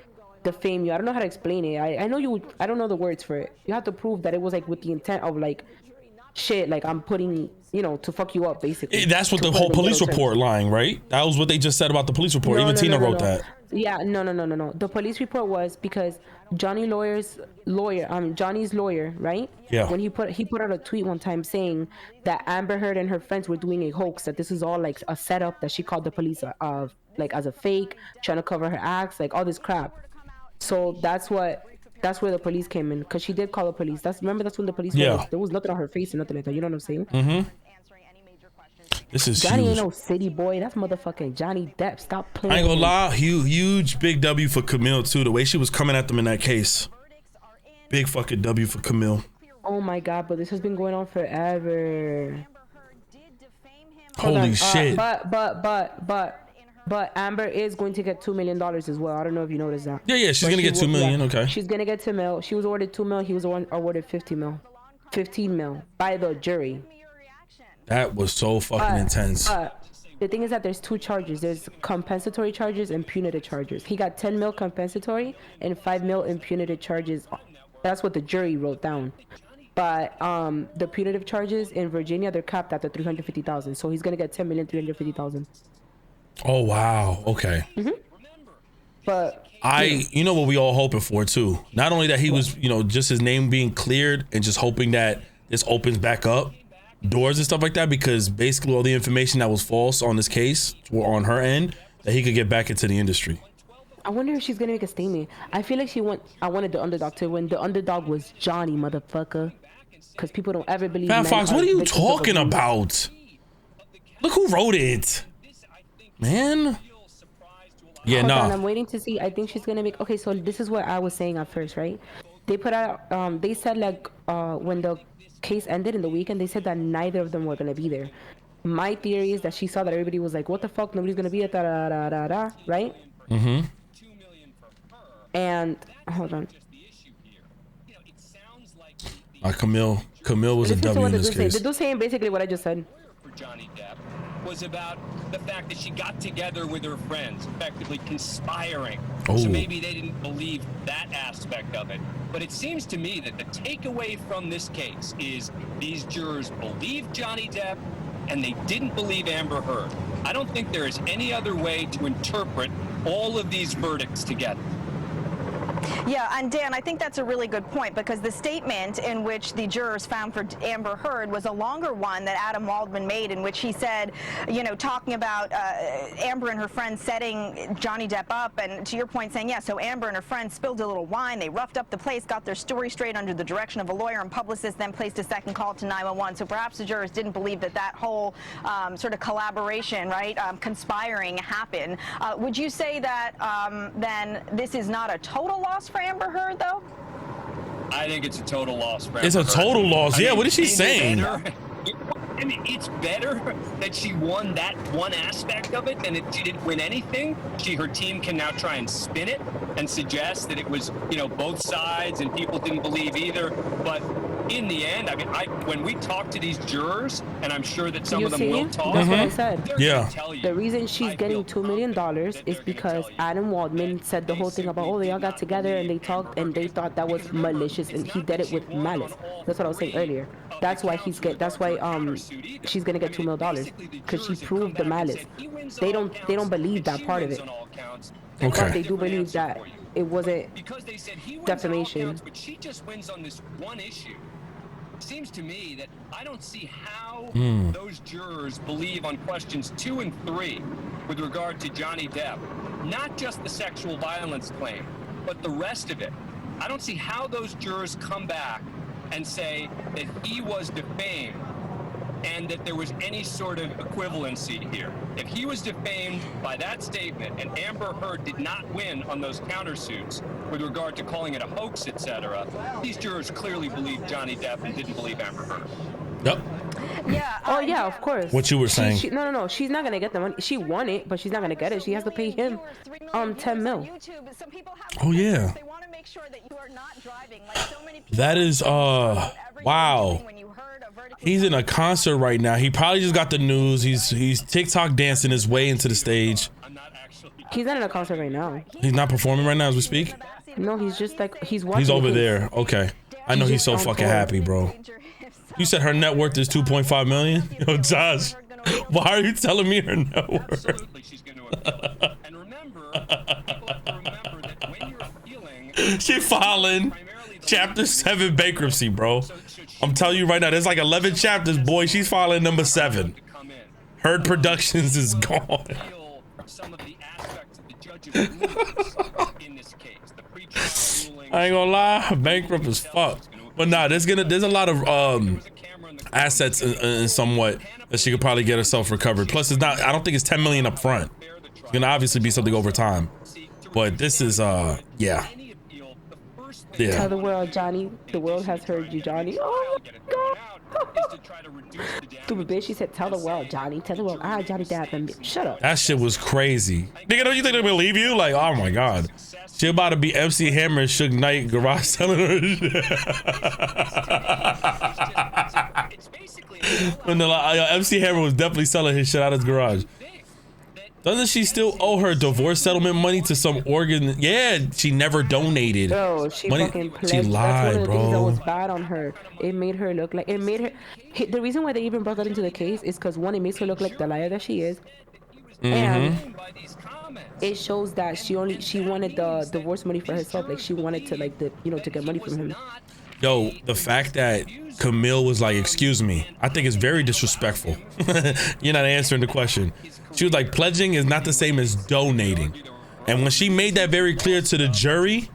[SPEAKER 7] defame you. I don't know how to explain it. I know you. I don't know the words for it. You have to prove that it was like with the intent of like shit, like I'm putting, to fuck you up, basically.
[SPEAKER 1] That's what the whole police report lying, right? That was what they just said about the police report. Even Tina wrote that.
[SPEAKER 7] Yeah, no. The police report was because Johnny's lawyer, right?
[SPEAKER 1] Yeah.
[SPEAKER 7] When he put out a tweet one time saying that Amber Heard and her friends were doing a hoax, that this is all like a setup, that she called the police like as a fake, trying to cover her acts, like all this crap. So that's where the police came in, because she did call the police. That's when the police came. There was nothing on her face or nothing like that. You know what I'm saying?
[SPEAKER 1] This is
[SPEAKER 7] Johnny
[SPEAKER 1] huge.
[SPEAKER 7] ain't no city boy. That's motherfucking Johnny Depp. Stop playing.
[SPEAKER 1] I ain't gonna lie, huge big W for Camille too. The way she was coming at them in that case, big fucking W for Camille.
[SPEAKER 7] Oh my god, but this has been going on forever.
[SPEAKER 1] Holy shit.
[SPEAKER 7] But Amber is going to get $2 million as well. I don't know if you noticed that.
[SPEAKER 1] Yeah, she's gonna get $2 million. Okay.
[SPEAKER 7] She's gonna get 2 mil. She was awarded 2 mil. He was awarded 15 mil by the jury.
[SPEAKER 1] That was so fucking intense.
[SPEAKER 7] The thing is that there's two charges. There's compensatory charges and punitive charges. He got 10 mil compensatory and 5 mil in punitive charges. That's what the jury wrote down. But the punitive charges in Virginia, they're capped at the 350,000. So he's gonna get 10,350,000.
[SPEAKER 1] Oh wow. Okay.
[SPEAKER 7] But
[SPEAKER 1] you know what we all hoping for too. Not only that he was, just his name being cleared, and just hoping that this opens back up doors and stuff like that, because basically all the information that was false on this case were on her end, that he could get back into the industry.
[SPEAKER 7] I wonder if she's gonna make a statement. I feel like I wanted the underdog to win. The underdog was Johnny, motherfucker. Because people don't ever believe.
[SPEAKER 1] Fat Fox, what are you talking about? Look who wrote it, man. Yeah,
[SPEAKER 7] Hold
[SPEAKER 1] no.
[SPEAKER 7] on, I'm waiting to see. I think she's gonna make. Okay, so this is what I was saying at first, right? They put out. They said like when the case ended in the weekend, they said that neither of them were gonna be there. My theory is that she saw that everybody was like, "What the fuck? Nobody's gonna be at da, right?" And hold on.
[SPEAKER 1] Camille was a W in this case.
[SPEAKER 7] The dude saying basically what I just said.
[SPEAKER 10] For Johnny Depp was about the fact that she got together with her friends, effectively conspiring.
[SPEAKER 1] Oh.
[SPEAKER 10] So maybe they didn't believe that aspect of it. But it seems to me that the takeaway from this case is these jurors believe Johnny Depp, and they didn't believe Amber Heard. I don't think there is any other way to interpret all of these verdicts together.
[SPEAKER 3] Yeah, and Dan, I think that's a really good point, because the statement in which the jurors found for Amber Heard was a longer one that Adam Waldman made, in which he said, you know, talking about Amber and her friends setting Johnny Depp up, and to your point saying, yeah, so Amber and her friends spilled a little wine, they roughed up the place, got their story straight under the direction of a lawyer and publicist, then placed a second call to 911. So perhaps the jurors didn't believe that that whole sort of collaboration, right, conspiring happened. Would you say that then this is not a total loss for Amber Heard, though?
[SPEAKER 10] I think it's a total loss for Amber
[SPEAKER 1] It's a
[SPEAKER 10] Heard.
[SPEAKER 1] total loss. Yeah, what is she saying?
[SPEAKER 10] I mean, it's better that she won that one aspect of it than if she didn't win anything. Her team can now try and spin it and suggest that it was, you know, both sides and people didn't believe either. But in the end, I mean, when we talk to these jurors, and I'm sure that some of them will talk.
[SPEAKER 7] That's what I said.
[SPEAKER 1] Yeah.
[SPEAKER 7] The reason she's getting $2 million is because Adam Waldman said the whole thing about, oh, they all got together and they talked and they thought that was malicious, and he did it with malice. That's what I was saying earlier. That's why she's gonna get $2 million, because she proved the malice. They don't believe that part of it.
[SPEAKER 1] Okay.
[SPEAKER 7] But they do believe that it wasn't defamation.
[SPEAKER 10] But she just wins on this one issue. It seems to me that I don't see how those jurors believe on questions 2 and 3 with regard to Johnny Depp, not just the sexual violence claim, but the rest of it. I don't see how those jurors come back and say that he was defamed and that there was any sort of equivalency here. If he was defamed by that statement and Amber Heard did not win on those countersuits with regard to calling it a hoax, etc., these jurors clearly believed Johnny Depp and didn't believe Amber Heard.
[SPEAKER 1] Yep.
[SPEAKER 3] Yeah.
[SPEAKER 7] Oh yeah, of course.
[SPEAKER 1] What you were saying?
[SPEAKER 7] No. She's not gonna get the money. She won it, but she's not gonna get it. She has to pay him 10 mil.
[SPEAKER 1] Oh yeah. That is wow. He's in a concert right now. He probably just got the news. He's TikTok dancing his way into the stage.
[SPEAKER 7] He's not in a concert right now.
[SPEAKER 1] He's not performing right now as we speak?
[SPEAKER 7] No, he's just like he's watching.
[SPEAKER 1] He's over there. Okay. I know he's so fucking happy, bro. You said her net worth is 2.5 million? Yo, Josh, why are you telling me her net worth?
[SPEAKER 10] Absolutely, she's going to appeal. And remember that when you're appealing,
[SPEAKER 1] She filing chapter 7 bankruptcy, bro. I'm telling you right now, there's like 11 chapters, boy. She's filing number 7. Heard Productions is gone.
[SPEAKER 10] some of the aspects of the judge's rulings in this case. The pretrial ruling.
[SPEAKER 1] I ain't gonna lie, bankrupt as fuck. But nah, there's a lot of assets in somewhat that she could probably get herself recovered. Plus, it's not. I don't think it's 10 million up front. It's gonna obviously be something over time. But this is yeah.
[SPEAKER 7] Tell the world, Johnny. The world has heard you, Johnny. Oh my God. Stupid bitch. She said, tell the world, Johnny. Tell the world. Johnny Depp. And shut up.
[SPEAKER 1] That shit was crazy. Nigga, don't you think they believe you? Like, oh my God. She about to be MC Hammer and Suge Knight garage selling her shit. When the MC Hammer was definitely selling his shit out of his garage. Doesn't she still owe her divorce settlement money to some organ? Yeah, she never donated.
[SPEAKER 7] Bro, she
[SPEAKER 1] money.
[SPEAKER 7] fucking pledged.
[SPEAKER 1] She lied,
[SPEAKER 7] That's one of the
[SPEAKER 1] bro.
[SPEAKER 7] things that was bad on her. It made her look like the reason why they even brought that into the case is because one, it makes her look like the liar that she is, and it shows that she wanted the divorce money for herself. Like she wanted to to get money from him.
[SPEAKER 1] Yo, the fact that Camille was like, excuse me, I think it's very disrespectful. You're not answering the question. She was like, pledging is not the same as donating. And when she made that very clear to the jury,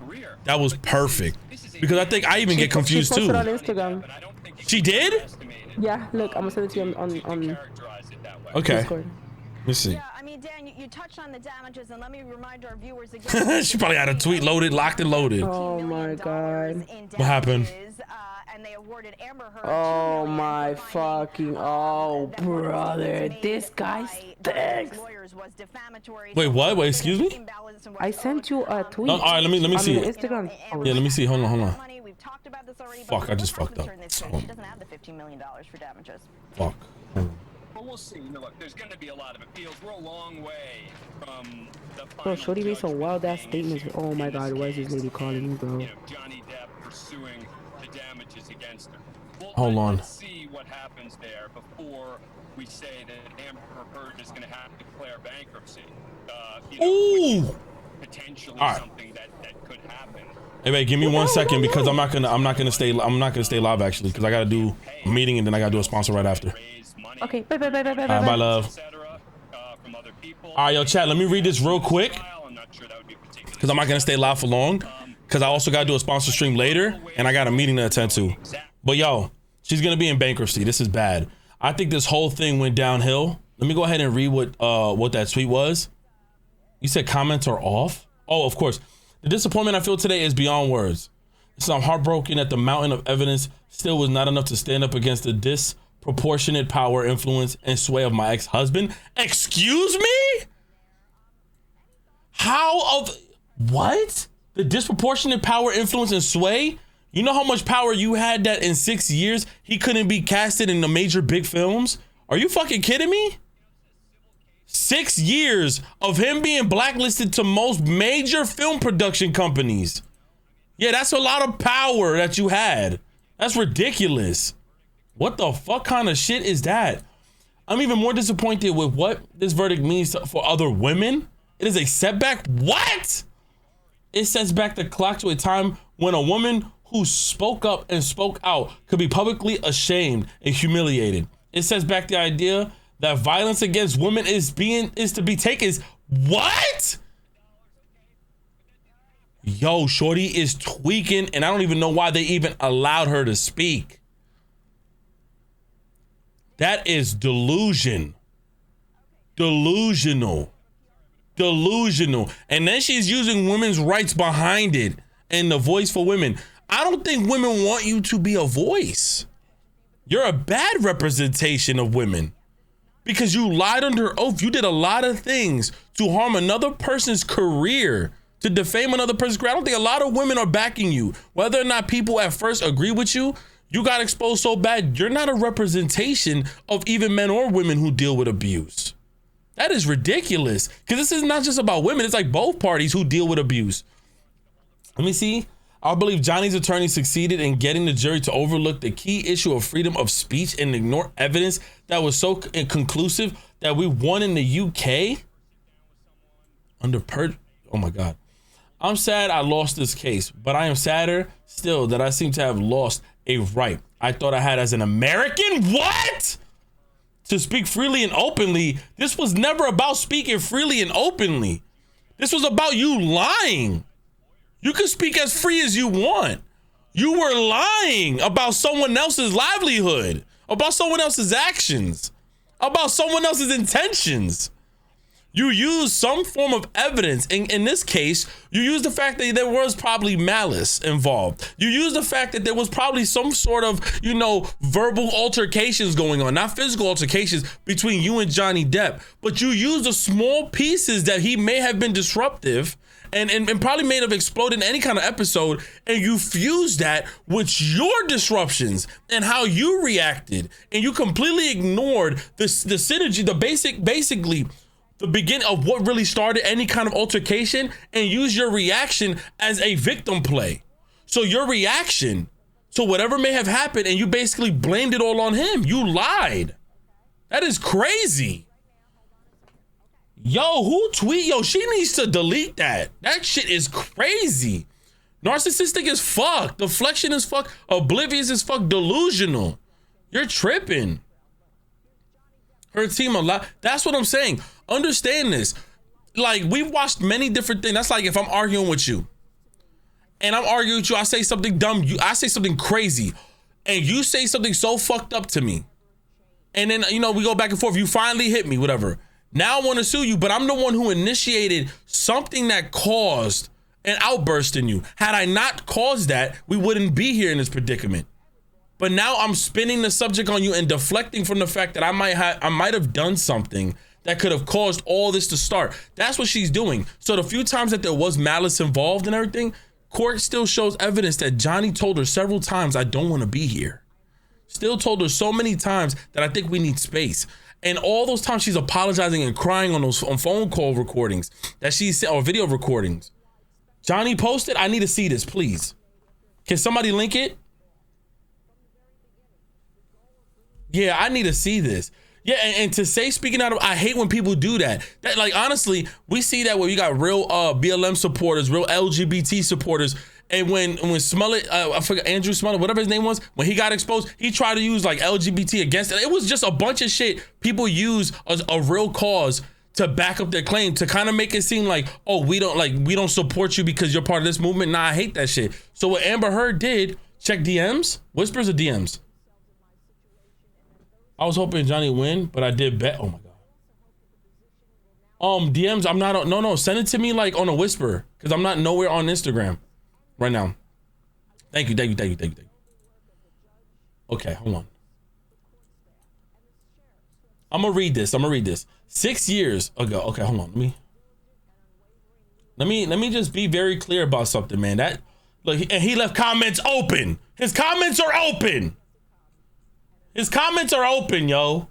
[SPEAKER 1] that was perfect. Because I think I even get confused
[SPEAKER 7] she
[SPEAKER 1] too.
[SPEAKER 7] posted on Instagram.
[SPEAKER 1] She did?
[SPEAKER 7] Yeah, look, I'm gonna send it to you on
[SPEAKER 1] Okay.
[SPEAKER 7] Discord.
[SPEAKER 1] Let me see.
[SPEAKER 3] Yeah, I mean, Dan, you touched on the damages, and let me remind our viewers again.
[SPEAKER 1] She probably had a tweet loaded, locked and loaded.
[SPEAKER 7] Oh my God.
[SPEAKER 1] What happened?
[SPEAKER 3] And they awarded Amber Heard
[SPEAKER 7] Oh my fucking, oh brother, this guy stinks.
[SPEAKER 1] Wait, what? Wait, excuse me?
[SPEAKER 7] I sent you a tweet.
[SPEAKER 1] No, all right, let me see
[SPEAKER 7] on
[SPEAKER 1] it.
[SPEAKER 7] Instagram.
[SPEAKER 1] Yeah, let me see. Hold on. Fuck, I just fucked up.
[SPEAKER 3] She doesn't have the $15 million for damages.
[SPEAKER 1] Fuck.
[SPEAKER 10] But we'll see. You know, look, there's going to be a lot of appeals. We're a long way from the final.
[SPEAKER 7] Bro, Shorty made some wild ass statements. Oh my God, why is this lady calling me, bro?
[SPEAKER 10] Johnny Depp pursuing the damages against her. Well,
[SPEAKER 1] Hold on.
[SPEAKER 10] let's see what happens there before we say that Amber Heard is going to have to declare bankruptcy.
[SPEAKER 1] Ooh.
[SPEAKER 10] Potentially
[SPEAKER 1] All right.
[SPEAKER 10] something that could happen.
[SPEAKER 1] Hey, wait, give me 1 second because I'm not gonna stay live actually because I gotta do a meeting and then I gotta do a sponsor right after.
[SPEAKER 7] Okay, bye.
[SPEAKER 1] Bye, love. All right, yo, chat. Let me read this real quick because I'm not gonna stay live for long because I also gotta do a sponsor stream later and I got a meeting to attend to. But yo, she's gonna be in bankruptcy. This is bad. I think this whole thing went downhill. Let me go ahead and read what that tweet was. You said comments are off? Oh, of course. The disappointment I feel today is beyond words. So I'm heartbroken that the mountain of evidence still was not enough to stand up against the disproportionate power, influence, and sway of my ex-husband. Excuse me? What? The disproportionate power, influence, and sway? You know how much power you had that in 6 years he couldn't be casted in the major big films? Are you fucking kidding me? 6 years of him being blacklisted to most major film production companies. Yeah, that's a lot of power that you had. That's ridiculous. What the fuck kind of shit is that? I'm even more disappointed with what this verdict means for other women. It is a setback. What? It sets back the clock to a time when a woman who spoke up and spoke out could be publicly ashamed and humiliated. It sets back the idea that violence against women is to be taken as what? Yo, shorty is tweaking and I don't even know why they even allowed her to speak. That is delusional. And then she's using women's rights behind it and the voice for women. I don't think women want you to be a voice. You're a bad representation of women. Because you lied under oath. You did a lot of things to harm another person's career, to defame another person's career. I don't think a lot of women are backing you. Whether or not people at first agree with you, you got exposed so bad. You're not a representation of even men or women who deal with abuse. That is ridiculous. Because this is not just about women. It's like both parties who deal with abuse. Let me see. I believe Johnny's attorney succeeded in getting the jury to overlook the key issue of freedom of speech and ignore evidence that was so conclusive that we won in the UK oh my God. I'm sad I lost this case, but I am sadder still that I seem to have lost a right I thought I had as an American. What? To speak freely and openly. This was never about speaking freely and openly. This was about you lying. You can speak as free as you want. You were lying about someone else's livelihood, about someone else's actions, about someone else's intentions. You use some form of evidence. In this case, you use the fact that there was probably malice involved. You use the fact that there was probably some sort of, verbal altercations going on, not physical altercations between you and Johnny Depp, but you use the small pieces that he may have been disruptive and probably may have exploded in any kind of episode, and you fuse that with your disruptions and how you reacted, and you completely ignored the synergy, basically the beginning of what really started any kind of altercation, and use your reaction as a victim play. So your reaction to whatever may have happened, and you basically blamed it all on him. You lied. That is crazy. Yo, she needs to delete that. That shit is crazy. Narcissistic as fuck. Deflection as fuck. Oblivious as fuck. Delusional. You're tripping. Her team a lot. That's what I'm saying. Understand this. Like, we've watched many different things. That's like if I'm arguing with you and I'm arguing with you, I say something dumb, I say something crazy, and you say something so fucked up to me. And then, we go back and forth. You finally hit me, whatever. Now I want to sue you, but I'm the one who initiated something that caused an outburst in you. Had I not caused that, we wouldn't be here in this predicament. But now I'm spinning the subject on you and deflecting from the fact that I might have done something that could have caused all this to start. That's what she's doing. So the few times that there was malice involved and everything, court still shows evidence that Johnny told her several times, I don't want to be here. Still told her so many times that I think we need space. And all those times she's apologizing and crying on phone call recordings that she said, or video recordings. Johnny posted, I need to see this, please. Can somebody link it? Yeah, I need to see this. Yeah, and to say speaking out of, I hate when people do that. That, like, honestly, we see that where you got real BLM supporters, real LGBT supporters, and when Smollett, I forgot, Andrew Smollett, whatever his name was, when he got exposed, he tried to use like LGBT against it. It was just a bunch of shit people use as a real cause to back up their claim, to kind of make it seem like, oh, we don't support you because you're part of this movement. Nah, I hate that shit. So what Amber Heard did, check DMs, whispers or DMs. I was hoping Johnny win, but I did bet. Oh my God. DMs, I'm not on, no, send it to me like on a whisper, because I'm not nowhere on Instagram right now. Thank you. Okay, hold on. I'm gonna read this. 6 years ago. Okay, hold on. Let me just be very clear about something, man. That look, and he left comments open. His comments are open. His comments are open, yo.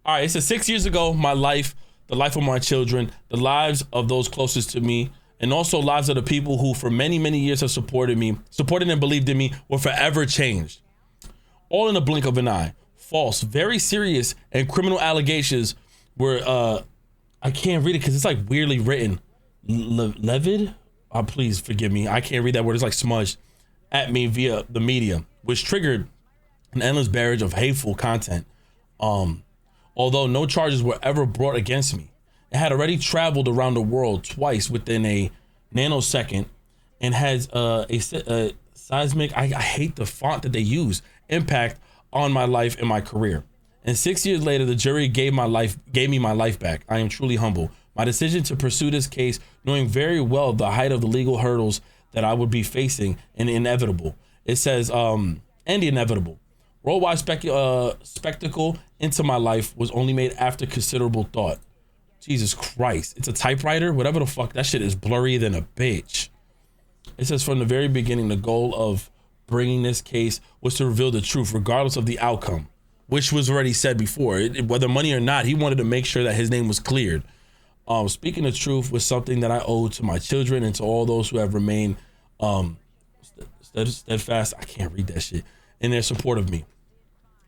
[SPEAKER 1] All right, it says 6 years ago, my life, the life of my children, the lives of those closest to me, and also lives of the people who for many, many years have supported and believed in me, were forever changed. All in a blink of an eye. False, very serious and criminal allegations were, I can't read it because it's like weirdly written. Levied? Please forgive me. I can't read that word. It's like smudged at me via the media, which triggered an endless barrage of hateful content. Although no charges were ever brought against me, it had already traveled around the world twice within a nanosecond and has a seismic, I hate the font that they use, impact on my life and my career. And 6 years later, the jury gave me my life back. I am truly humble. My decision to pursue this case, knowing very well the height of the legal hurdles that I would be facing, and inevitable. It says, and the inevitable. Worldwide spectacle into my life was only made after considerable thought. Jesus Christ. It's a typewriter? Whatever the fuck. That shit is blurrier than a bitch. It says, from the very beginning, the goal of bringing this case was to reveal the truth, regardless of the outcome, which was already said before. Whether money or not, he wanted to make sure that his name was cleared. Speaking the truth was something that I owe to my children and to all those who have remained steadfast. I can't read that shit. In their support of me.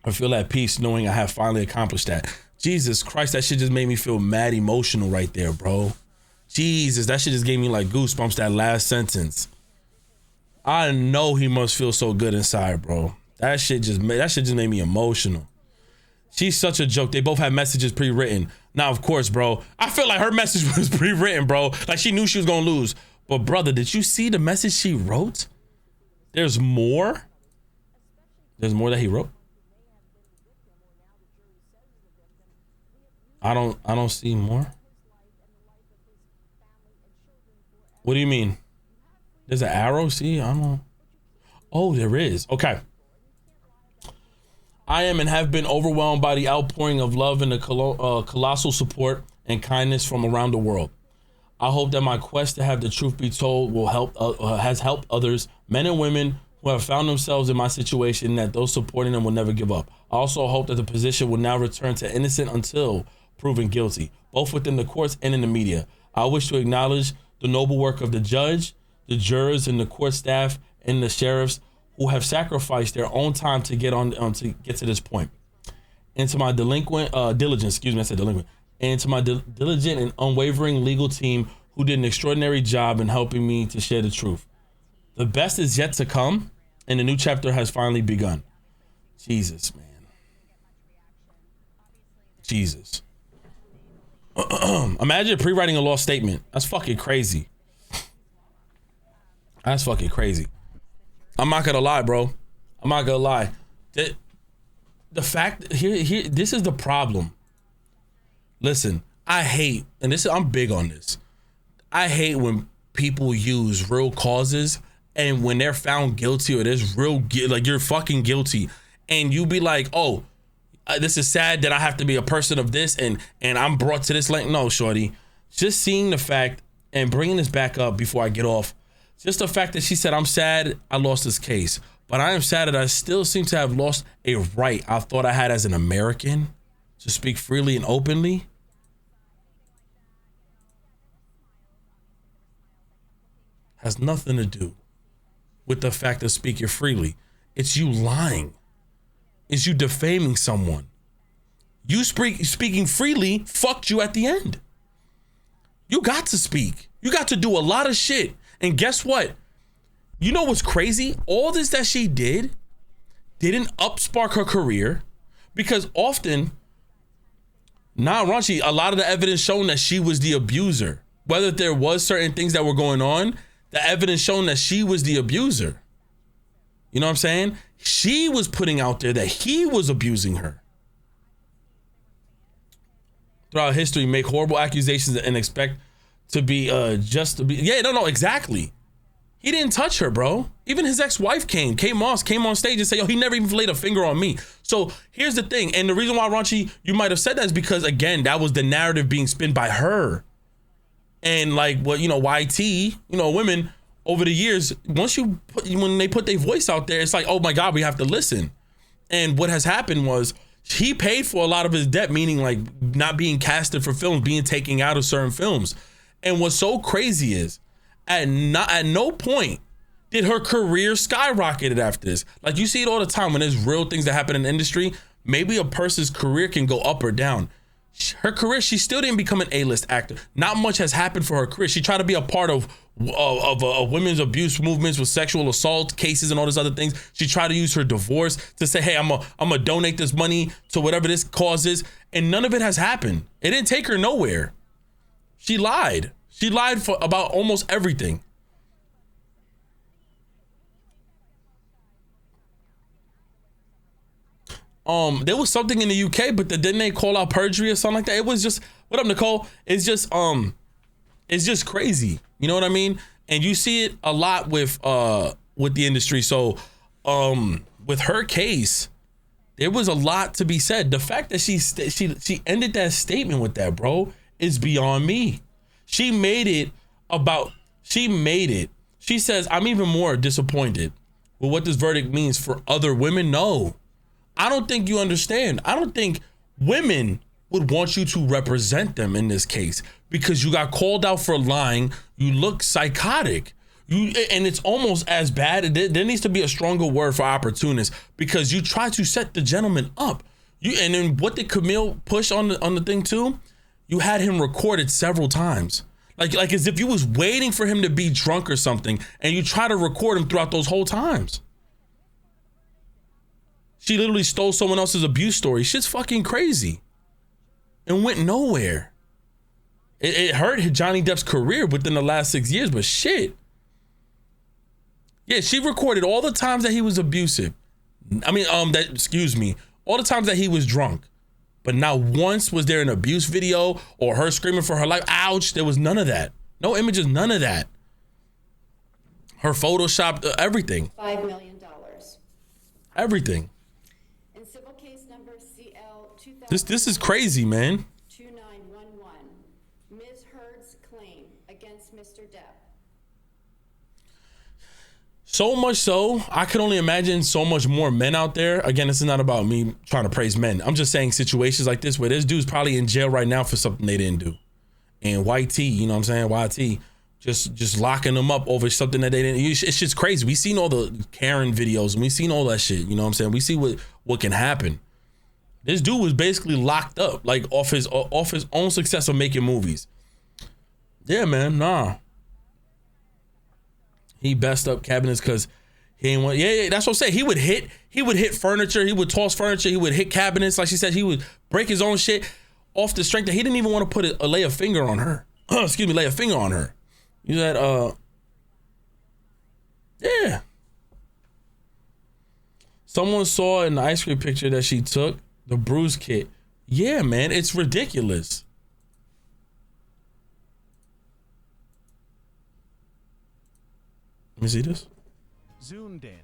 [SPEAKER 1] I feel at peace knowing I have finally accomplished that. Jesus Christ, that shit just made me feel mad emotional right there, bro. Jesus, that shit just gave me like goosebumps, that last sentence. I know he must feel so good inside, bro. That shit just made me emotional. She's such a joke. They both had messages pre-written. Now, of course, bro, I feel like her message was pre-written, bro. Like she knew she was gonna lose. But brother, did you see the message she wrote? There's more? There's more that he wrote? I don't see more. What do you mean? There's an arrow? See, I don't know. Oh, there is. Okay. I am and have been overwhelmed by the outpouring of love and the colossal support and kindness from around the world. I hope that my quest to have the truth be told will has helped others, men and women who have found themselves in my situation, that those supporting them will never give up. I also hope that the position will now return to innocent until proven guilty, both within the courts and in the media. I wish to acknowledge the noble work of the judge, the jurors, and the court staff, and the sheriffs who have sacrificed their own time to get to this point. And to my diligent and unwavering legal team who did an extraordinary job in helping me to share the truth. The best is yet to come, and the new chapter has finally begun. Jesus, man. Jesus. Imagine pre-writing a law statement. That's fucking crazy. That's fucking crazy. I'm not gonna lie, bro. I'm not gonna lie. The fact here, this is the problem. Listen, I hate, and I'm big on this. I hate when people use real causes, and when they're found guilty or there's like you're fucking guilty, and you be like, oh, this is sad that I have to be a person of this, and I'm brought to this length. No, shorty. Just seeing the fact and bringing this back up before I get off. Just the fact that she said, I'm sad I lost this case, but I am sad that I still seem to have lost a right I thought I had as an American to speak freely and openly. has nothing to do with the fact of speaking freely. It's you lying. It's you defaming someone. You speaking freely fucked you at the end. You got to speak. You got to do a lot of shit. And guess what? You know what's crazy? All this that she did didn't upspark her career, because often, raunchy, a lot of the evidence shown that she was the abuser. Whether there was certain things that were going on, the evidence shown that she was the abuser. You know what I'm saying? She was putting out there that he was abusing her. Throughout history, make horrible accusations and expect to be exactly. He didn't touch her, bro. Even his ex-wife Kate Moss came on stage and said, yo, he never even laid a finger on me. So here's the thing. And the reason why, raunchy, you might have said that is because, again, that was the narrative being spun by her. And like what, YT, women over the years, when they put their voice out there, it's like, oh my God, we have to listen. And what has happened was he paid for a lot of his debt, meaning like not being casted for films, being taken out of certain films. And what's so crazy is at no point did her career skyrocketed after this. Like, you see it all the time when there's real things that happen in the industry. Maybe a person's career can go up or down. Her career, she still didn't become an A-list actor. Not much has happened for her career. She tried to be a part of women's abuse movements with sexual assault cases and all these other things. She tried to use her divorce to say, hey, I'm gonna donate this money to whatever this cause is. And none of it has happened. It didn't take her nowhere. She lied. She lied about almost everything. There was something in the UK, but didn't they call out perjury or something like that? It was just, what up, Nicole? It's just crazy. You know what I mean? And you see it a lot with the industry. So, with her case, there was a lot to be said. The fact that she ended that statement with that, bro, is beyond me. She made it. She says, I'm even more disappointed with what this verdict means for other women. No. I don't think you understand. I don't think women would want you to represent them in this case because you got called out for lying. You look psychotic. And it's almost as bad. There needs to be a stronger word for opportunist because you try to set the gentleman up. And then what did Camille push on the thing too? You had him recorded several times. Like as if you was waiting for him to be drunk or something and you try to record him throughout those whole times. She literally stole someone else's abuse story. Shit's fucking crazy. And went nowhere. It hurt Johnny Depp's career within the last 6 years, but shit. Yeah, she recorded all the times that he was abusive. All the times that he was drunk. But not once was there an abuse video or her screaming for her life. Ouch, there was none of that. No images, none of that. Her photoshopped everything.
[SPEAKER 8] $5 million.
[SPEAKER 1] Everything. This is crazy, man.
[SPEAKER 8] 2911. Ms. Heard's claim against Mr. Depp.
[SPEAKER 1] So much so, I could only imagine so much more men out there. Again, this is not about me trying to praise men. I'm just saying situations like this where this dude's probably in jail right now for something they didn't do. And YT, you know what I'm saying? YT, just locking them up over something that they didn't. It's just crazy. We seen all the Karen videos and we seen all that shit. You know what I'm saying? We see what can happen. This dude was basically locked up, like off his own success of making movies. Yeah, man, nah. He best up cabinets because he ain't want. Yeah, that's what I'm saying. He would hit furniture. He would toss furniture. He would hit cabinets. Like she said, he would break his own shit off the strength that he didn't even want to lay a finger on her. Lay a finger on her. You said, yeah. Someone saw in the ice cream picture that she took the bruise kit. Yeah, man, it's ridiculous. Let me see this.
[SPEAKER 11] Zoomed in.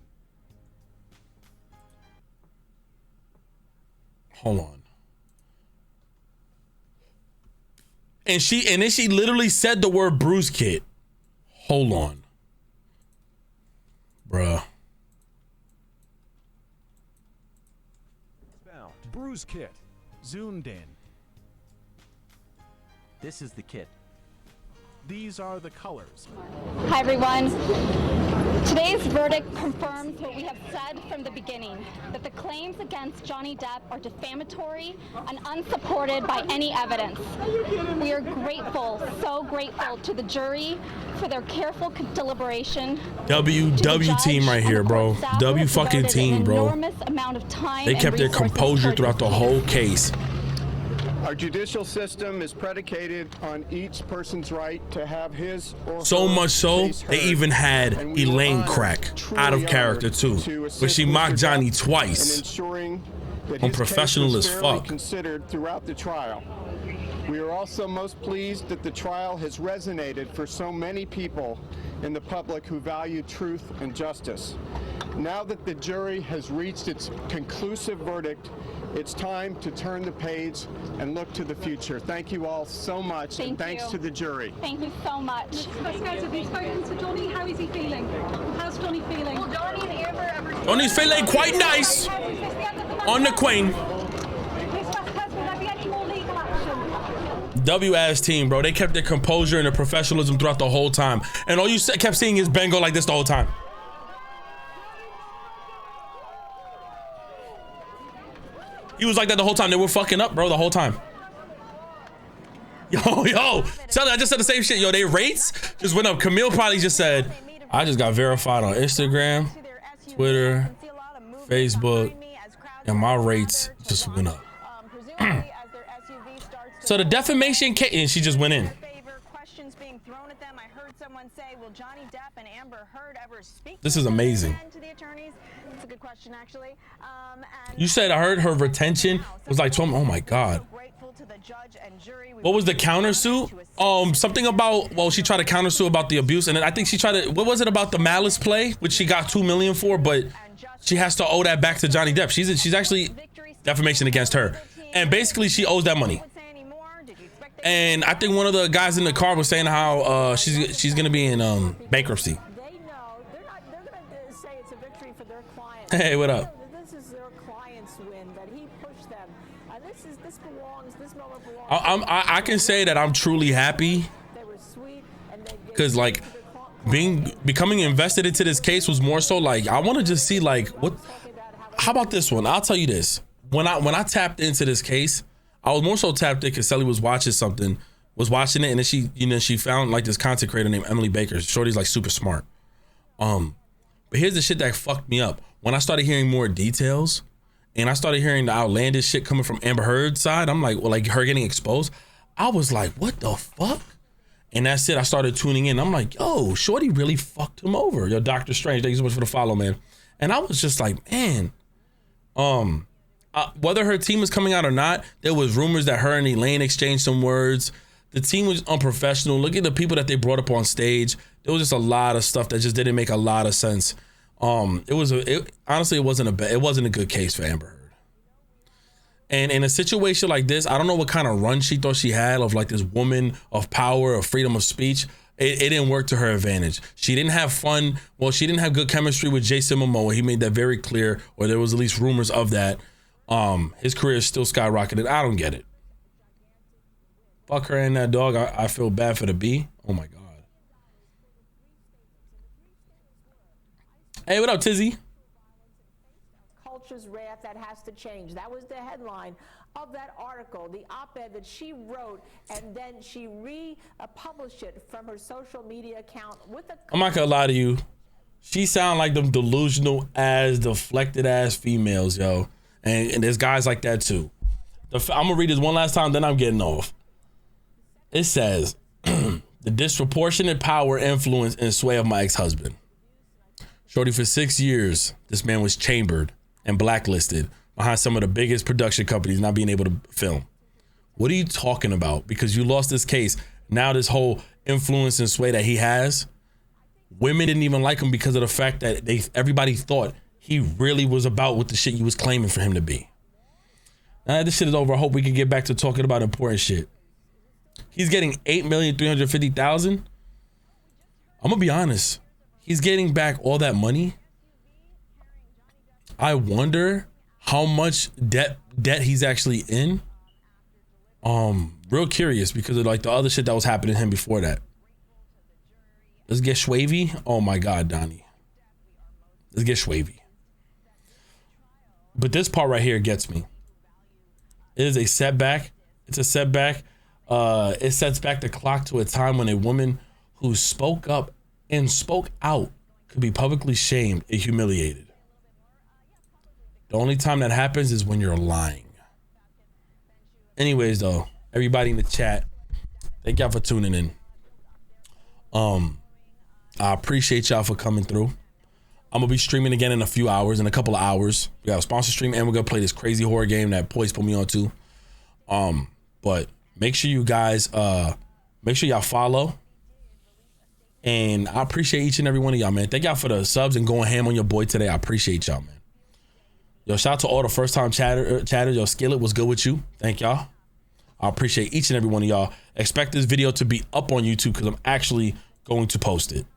[SPEAKER 1] Hold on. And then she literally said the word bruise kit. Hold on. Bruh.
[SPEAKER 11] Bruise kit. Zoomed in.
[SPEAKER 12] This is the kit.
[SPEAKER 11] These are the colors.
[SPEAKER 12] Hi, everyone. Today's verdict confirms what we have said from the beginning, that the claims against Johnny Depp are defamatory and unsupported by any evidence. We are grateful, so grateful to the jury for their careful deliberation.
[SPEAKER 1] W team right here, bro. W fucking team, bro. They kept their composure throughout the whole case.
[SPEAKER 13] Our judicial system is predicated on each person's right to have his or
[SPEAKER 1] so
[SPEAKER 13] her
[SPEAKER 1] much so
[SPEAKER 13] case
[SPEAKER 1] they
[SPEAKER 13] heard.
[SPEAKER 1] even had
[SPEAKER 13] And we are
[SPEAKER 1] Elaine
[SPEAKER 13] honored,
[SPEAKER 1] crack
[SPEAKER 13] truly
[SPEAKER 1] out of
[SPEAKER 13] honored
[SPEAKER 1] character too,
[SPEAKER 13] to
[SPEAKER 1] but
[SPEAKER 13] assist
[SPEAKER 1] she
[SPEAKER 13] Mr.
[SPEAKER 1] mocked Johnny
[SPEAKER 13] Depp
[SPEAKER 1] twice.
[SPEAKER 13] in ensuring that
[SPEAKER 1] On
[SPEAKER 13] his
[SPEAKER 1] professional
[SPEAKER 13] case was
[SPEAKER 1] as
[SPEAKER 13] fairly
[SPEAKER 1] fuck.
[SPEAKER 13] considered throughout the trial. We are also most pleased that the trial has resonated for so many people in the public who value truth and justice. Now that the jury has reached its conclusive verdict, it's time to turn the page and look to the future. Thank you all so much, and thanks to the jury.
[SPEAKER 12] Thank you so much.
[SPEAKER 14] Have you spoken to Johnny? How is he feeling? How's Johnny feeling? Will Johnny and Amber ever...
[SPEAKER 1] Johnny's feeling quite nice on the queen. W-ass team, bro. They kept their composure and their professionalism throughout the whole time. And all you kept seeing is Ben go like this the whole time. He was like that the whole time. They were fucking up, bro, the whole time. Yo, tell me, I just said the same shit. Yo, they rates just went up. Camille probably just said, I just got verified on Instagram, Twitter, Facebook, and my rates just went up. So the defamation case, and she just went in. This is amazing.
[SPEAKER 3] It's a good question, actually.
[SPEAKER 1] You said I heard her retention was like 12. Oh my God. What was the countersuit? Something about, well, she tried to countersue about the abuse, and then I think she tried to, what was it about the malice play, which she got $2 million for, but she has to owe that back to Johnny Depp. She's actually defamation against her, and basically she owes that money. And I think one of the guys in the car was saying how she's gonna be in bankruptcy. Hey, what up?
[SPEAKER 5] This is their client's win, that he pushed them. This belongs, this moment belongs.
[SPEAKER 1] I can say that I'm truly happy because like becoming invested into this case was more so like I want to just see like what. How about this one? I'll tell you this. When I tapped into this case, I was more so tapped in because Sally was watching it, and then she found like this content creator named Emily Baker. Shorty's like super smart. But here's the shit that fucked me up. When I started hearing more details and I started hearing the outlandish shit coming from Amber Heard's side, I'm like, well, like her getting exposed, I was like, what the fuck? And that's it. I started tuning in. I'm like, yo, Shorty really fucked him over. Yo, Dr. Strange, thank you so much for the follow, man. And I was just like, man, whether her team was coming out or not, there was rumors that her and Elaine exchanged some words. The team was unprofessional. Look at the people that they brought up on stage. There was just a lot of stuff that just didn't make a lot of sense. Honestly, it wasn't a good case for Amber Heard. And in a situation like this, I don't know what kind of run she thought she had of like this woman of power, of freedom of speech. It didn't work to her advantage. She didn't have fun. Well, she didn't have good chemistry with Jason Momoa. He made that very clear, or there was at least rumors of that. His career is still skyrocketed. I don't get it. Fuck her and that dog. I feel bad for the bee. Oh my God. Hey, what up, Tizzy?
[SPEAKER 5] Culture's wrath that has to change. That was the headline of that article, the op-ed that she wrote, and then she republished it from her social media account with a...
[SPEAKER 1] I'm not gonna lie to you. She sound like them delusional ass, deflected ass females, yo. And there's guys like that too. I'm gonna read this one last time, then I'm getting off. It says, the disproportionate power, influence, and sway of my ex-husband. Shorty, for 6 years, this man was chambered and blacklisted behind some of the biggest production companies not being able to film. What are you talking about? Because you lost this case. Now this whole influence and sway that he has, women didn't even like him because of the fact that everybody thought he really was about what the shit you was claiming for him to be. Now that this shit is over, I hope we can get back to talking about important shit. He's getting $8,350,000. I'm gonna be honest. He's getting back all that money. I wonder how much debt he's actually in. Real curious because of like the other shit that was happening to him before that. Let's get Schwavy. Oh my God, Donnie. Let's get Schwavy. But this part right here gets me. It is a setback. It's a setback. It sets back the clock to a time when a woman who spoke up and spoke out could be publicly shamed and humiliated. The only time that happens is when you're lying. Anyways, though, everybody in the chat, thank y'all for tuning in. I appreciate y'all for coming through. I'm gonna be streaming again in a few hours, in a couple of hours. We got a sponsor stream, and we're gonna play this crazy horror game that Poise put me on to. But make sure you guys, make sure y'all follow. And I appreciate each and every one of y'all, man. Thank y'all for the subs and going ham on your boy today. I appreciate y'all, man. Yo, shout out to all the first time chatters. Yo, Skillet, what's good with you? Thank y'all. I appreciate each and every one of y'all. Expect this video to be up on YouTube because I'm actually going to post it.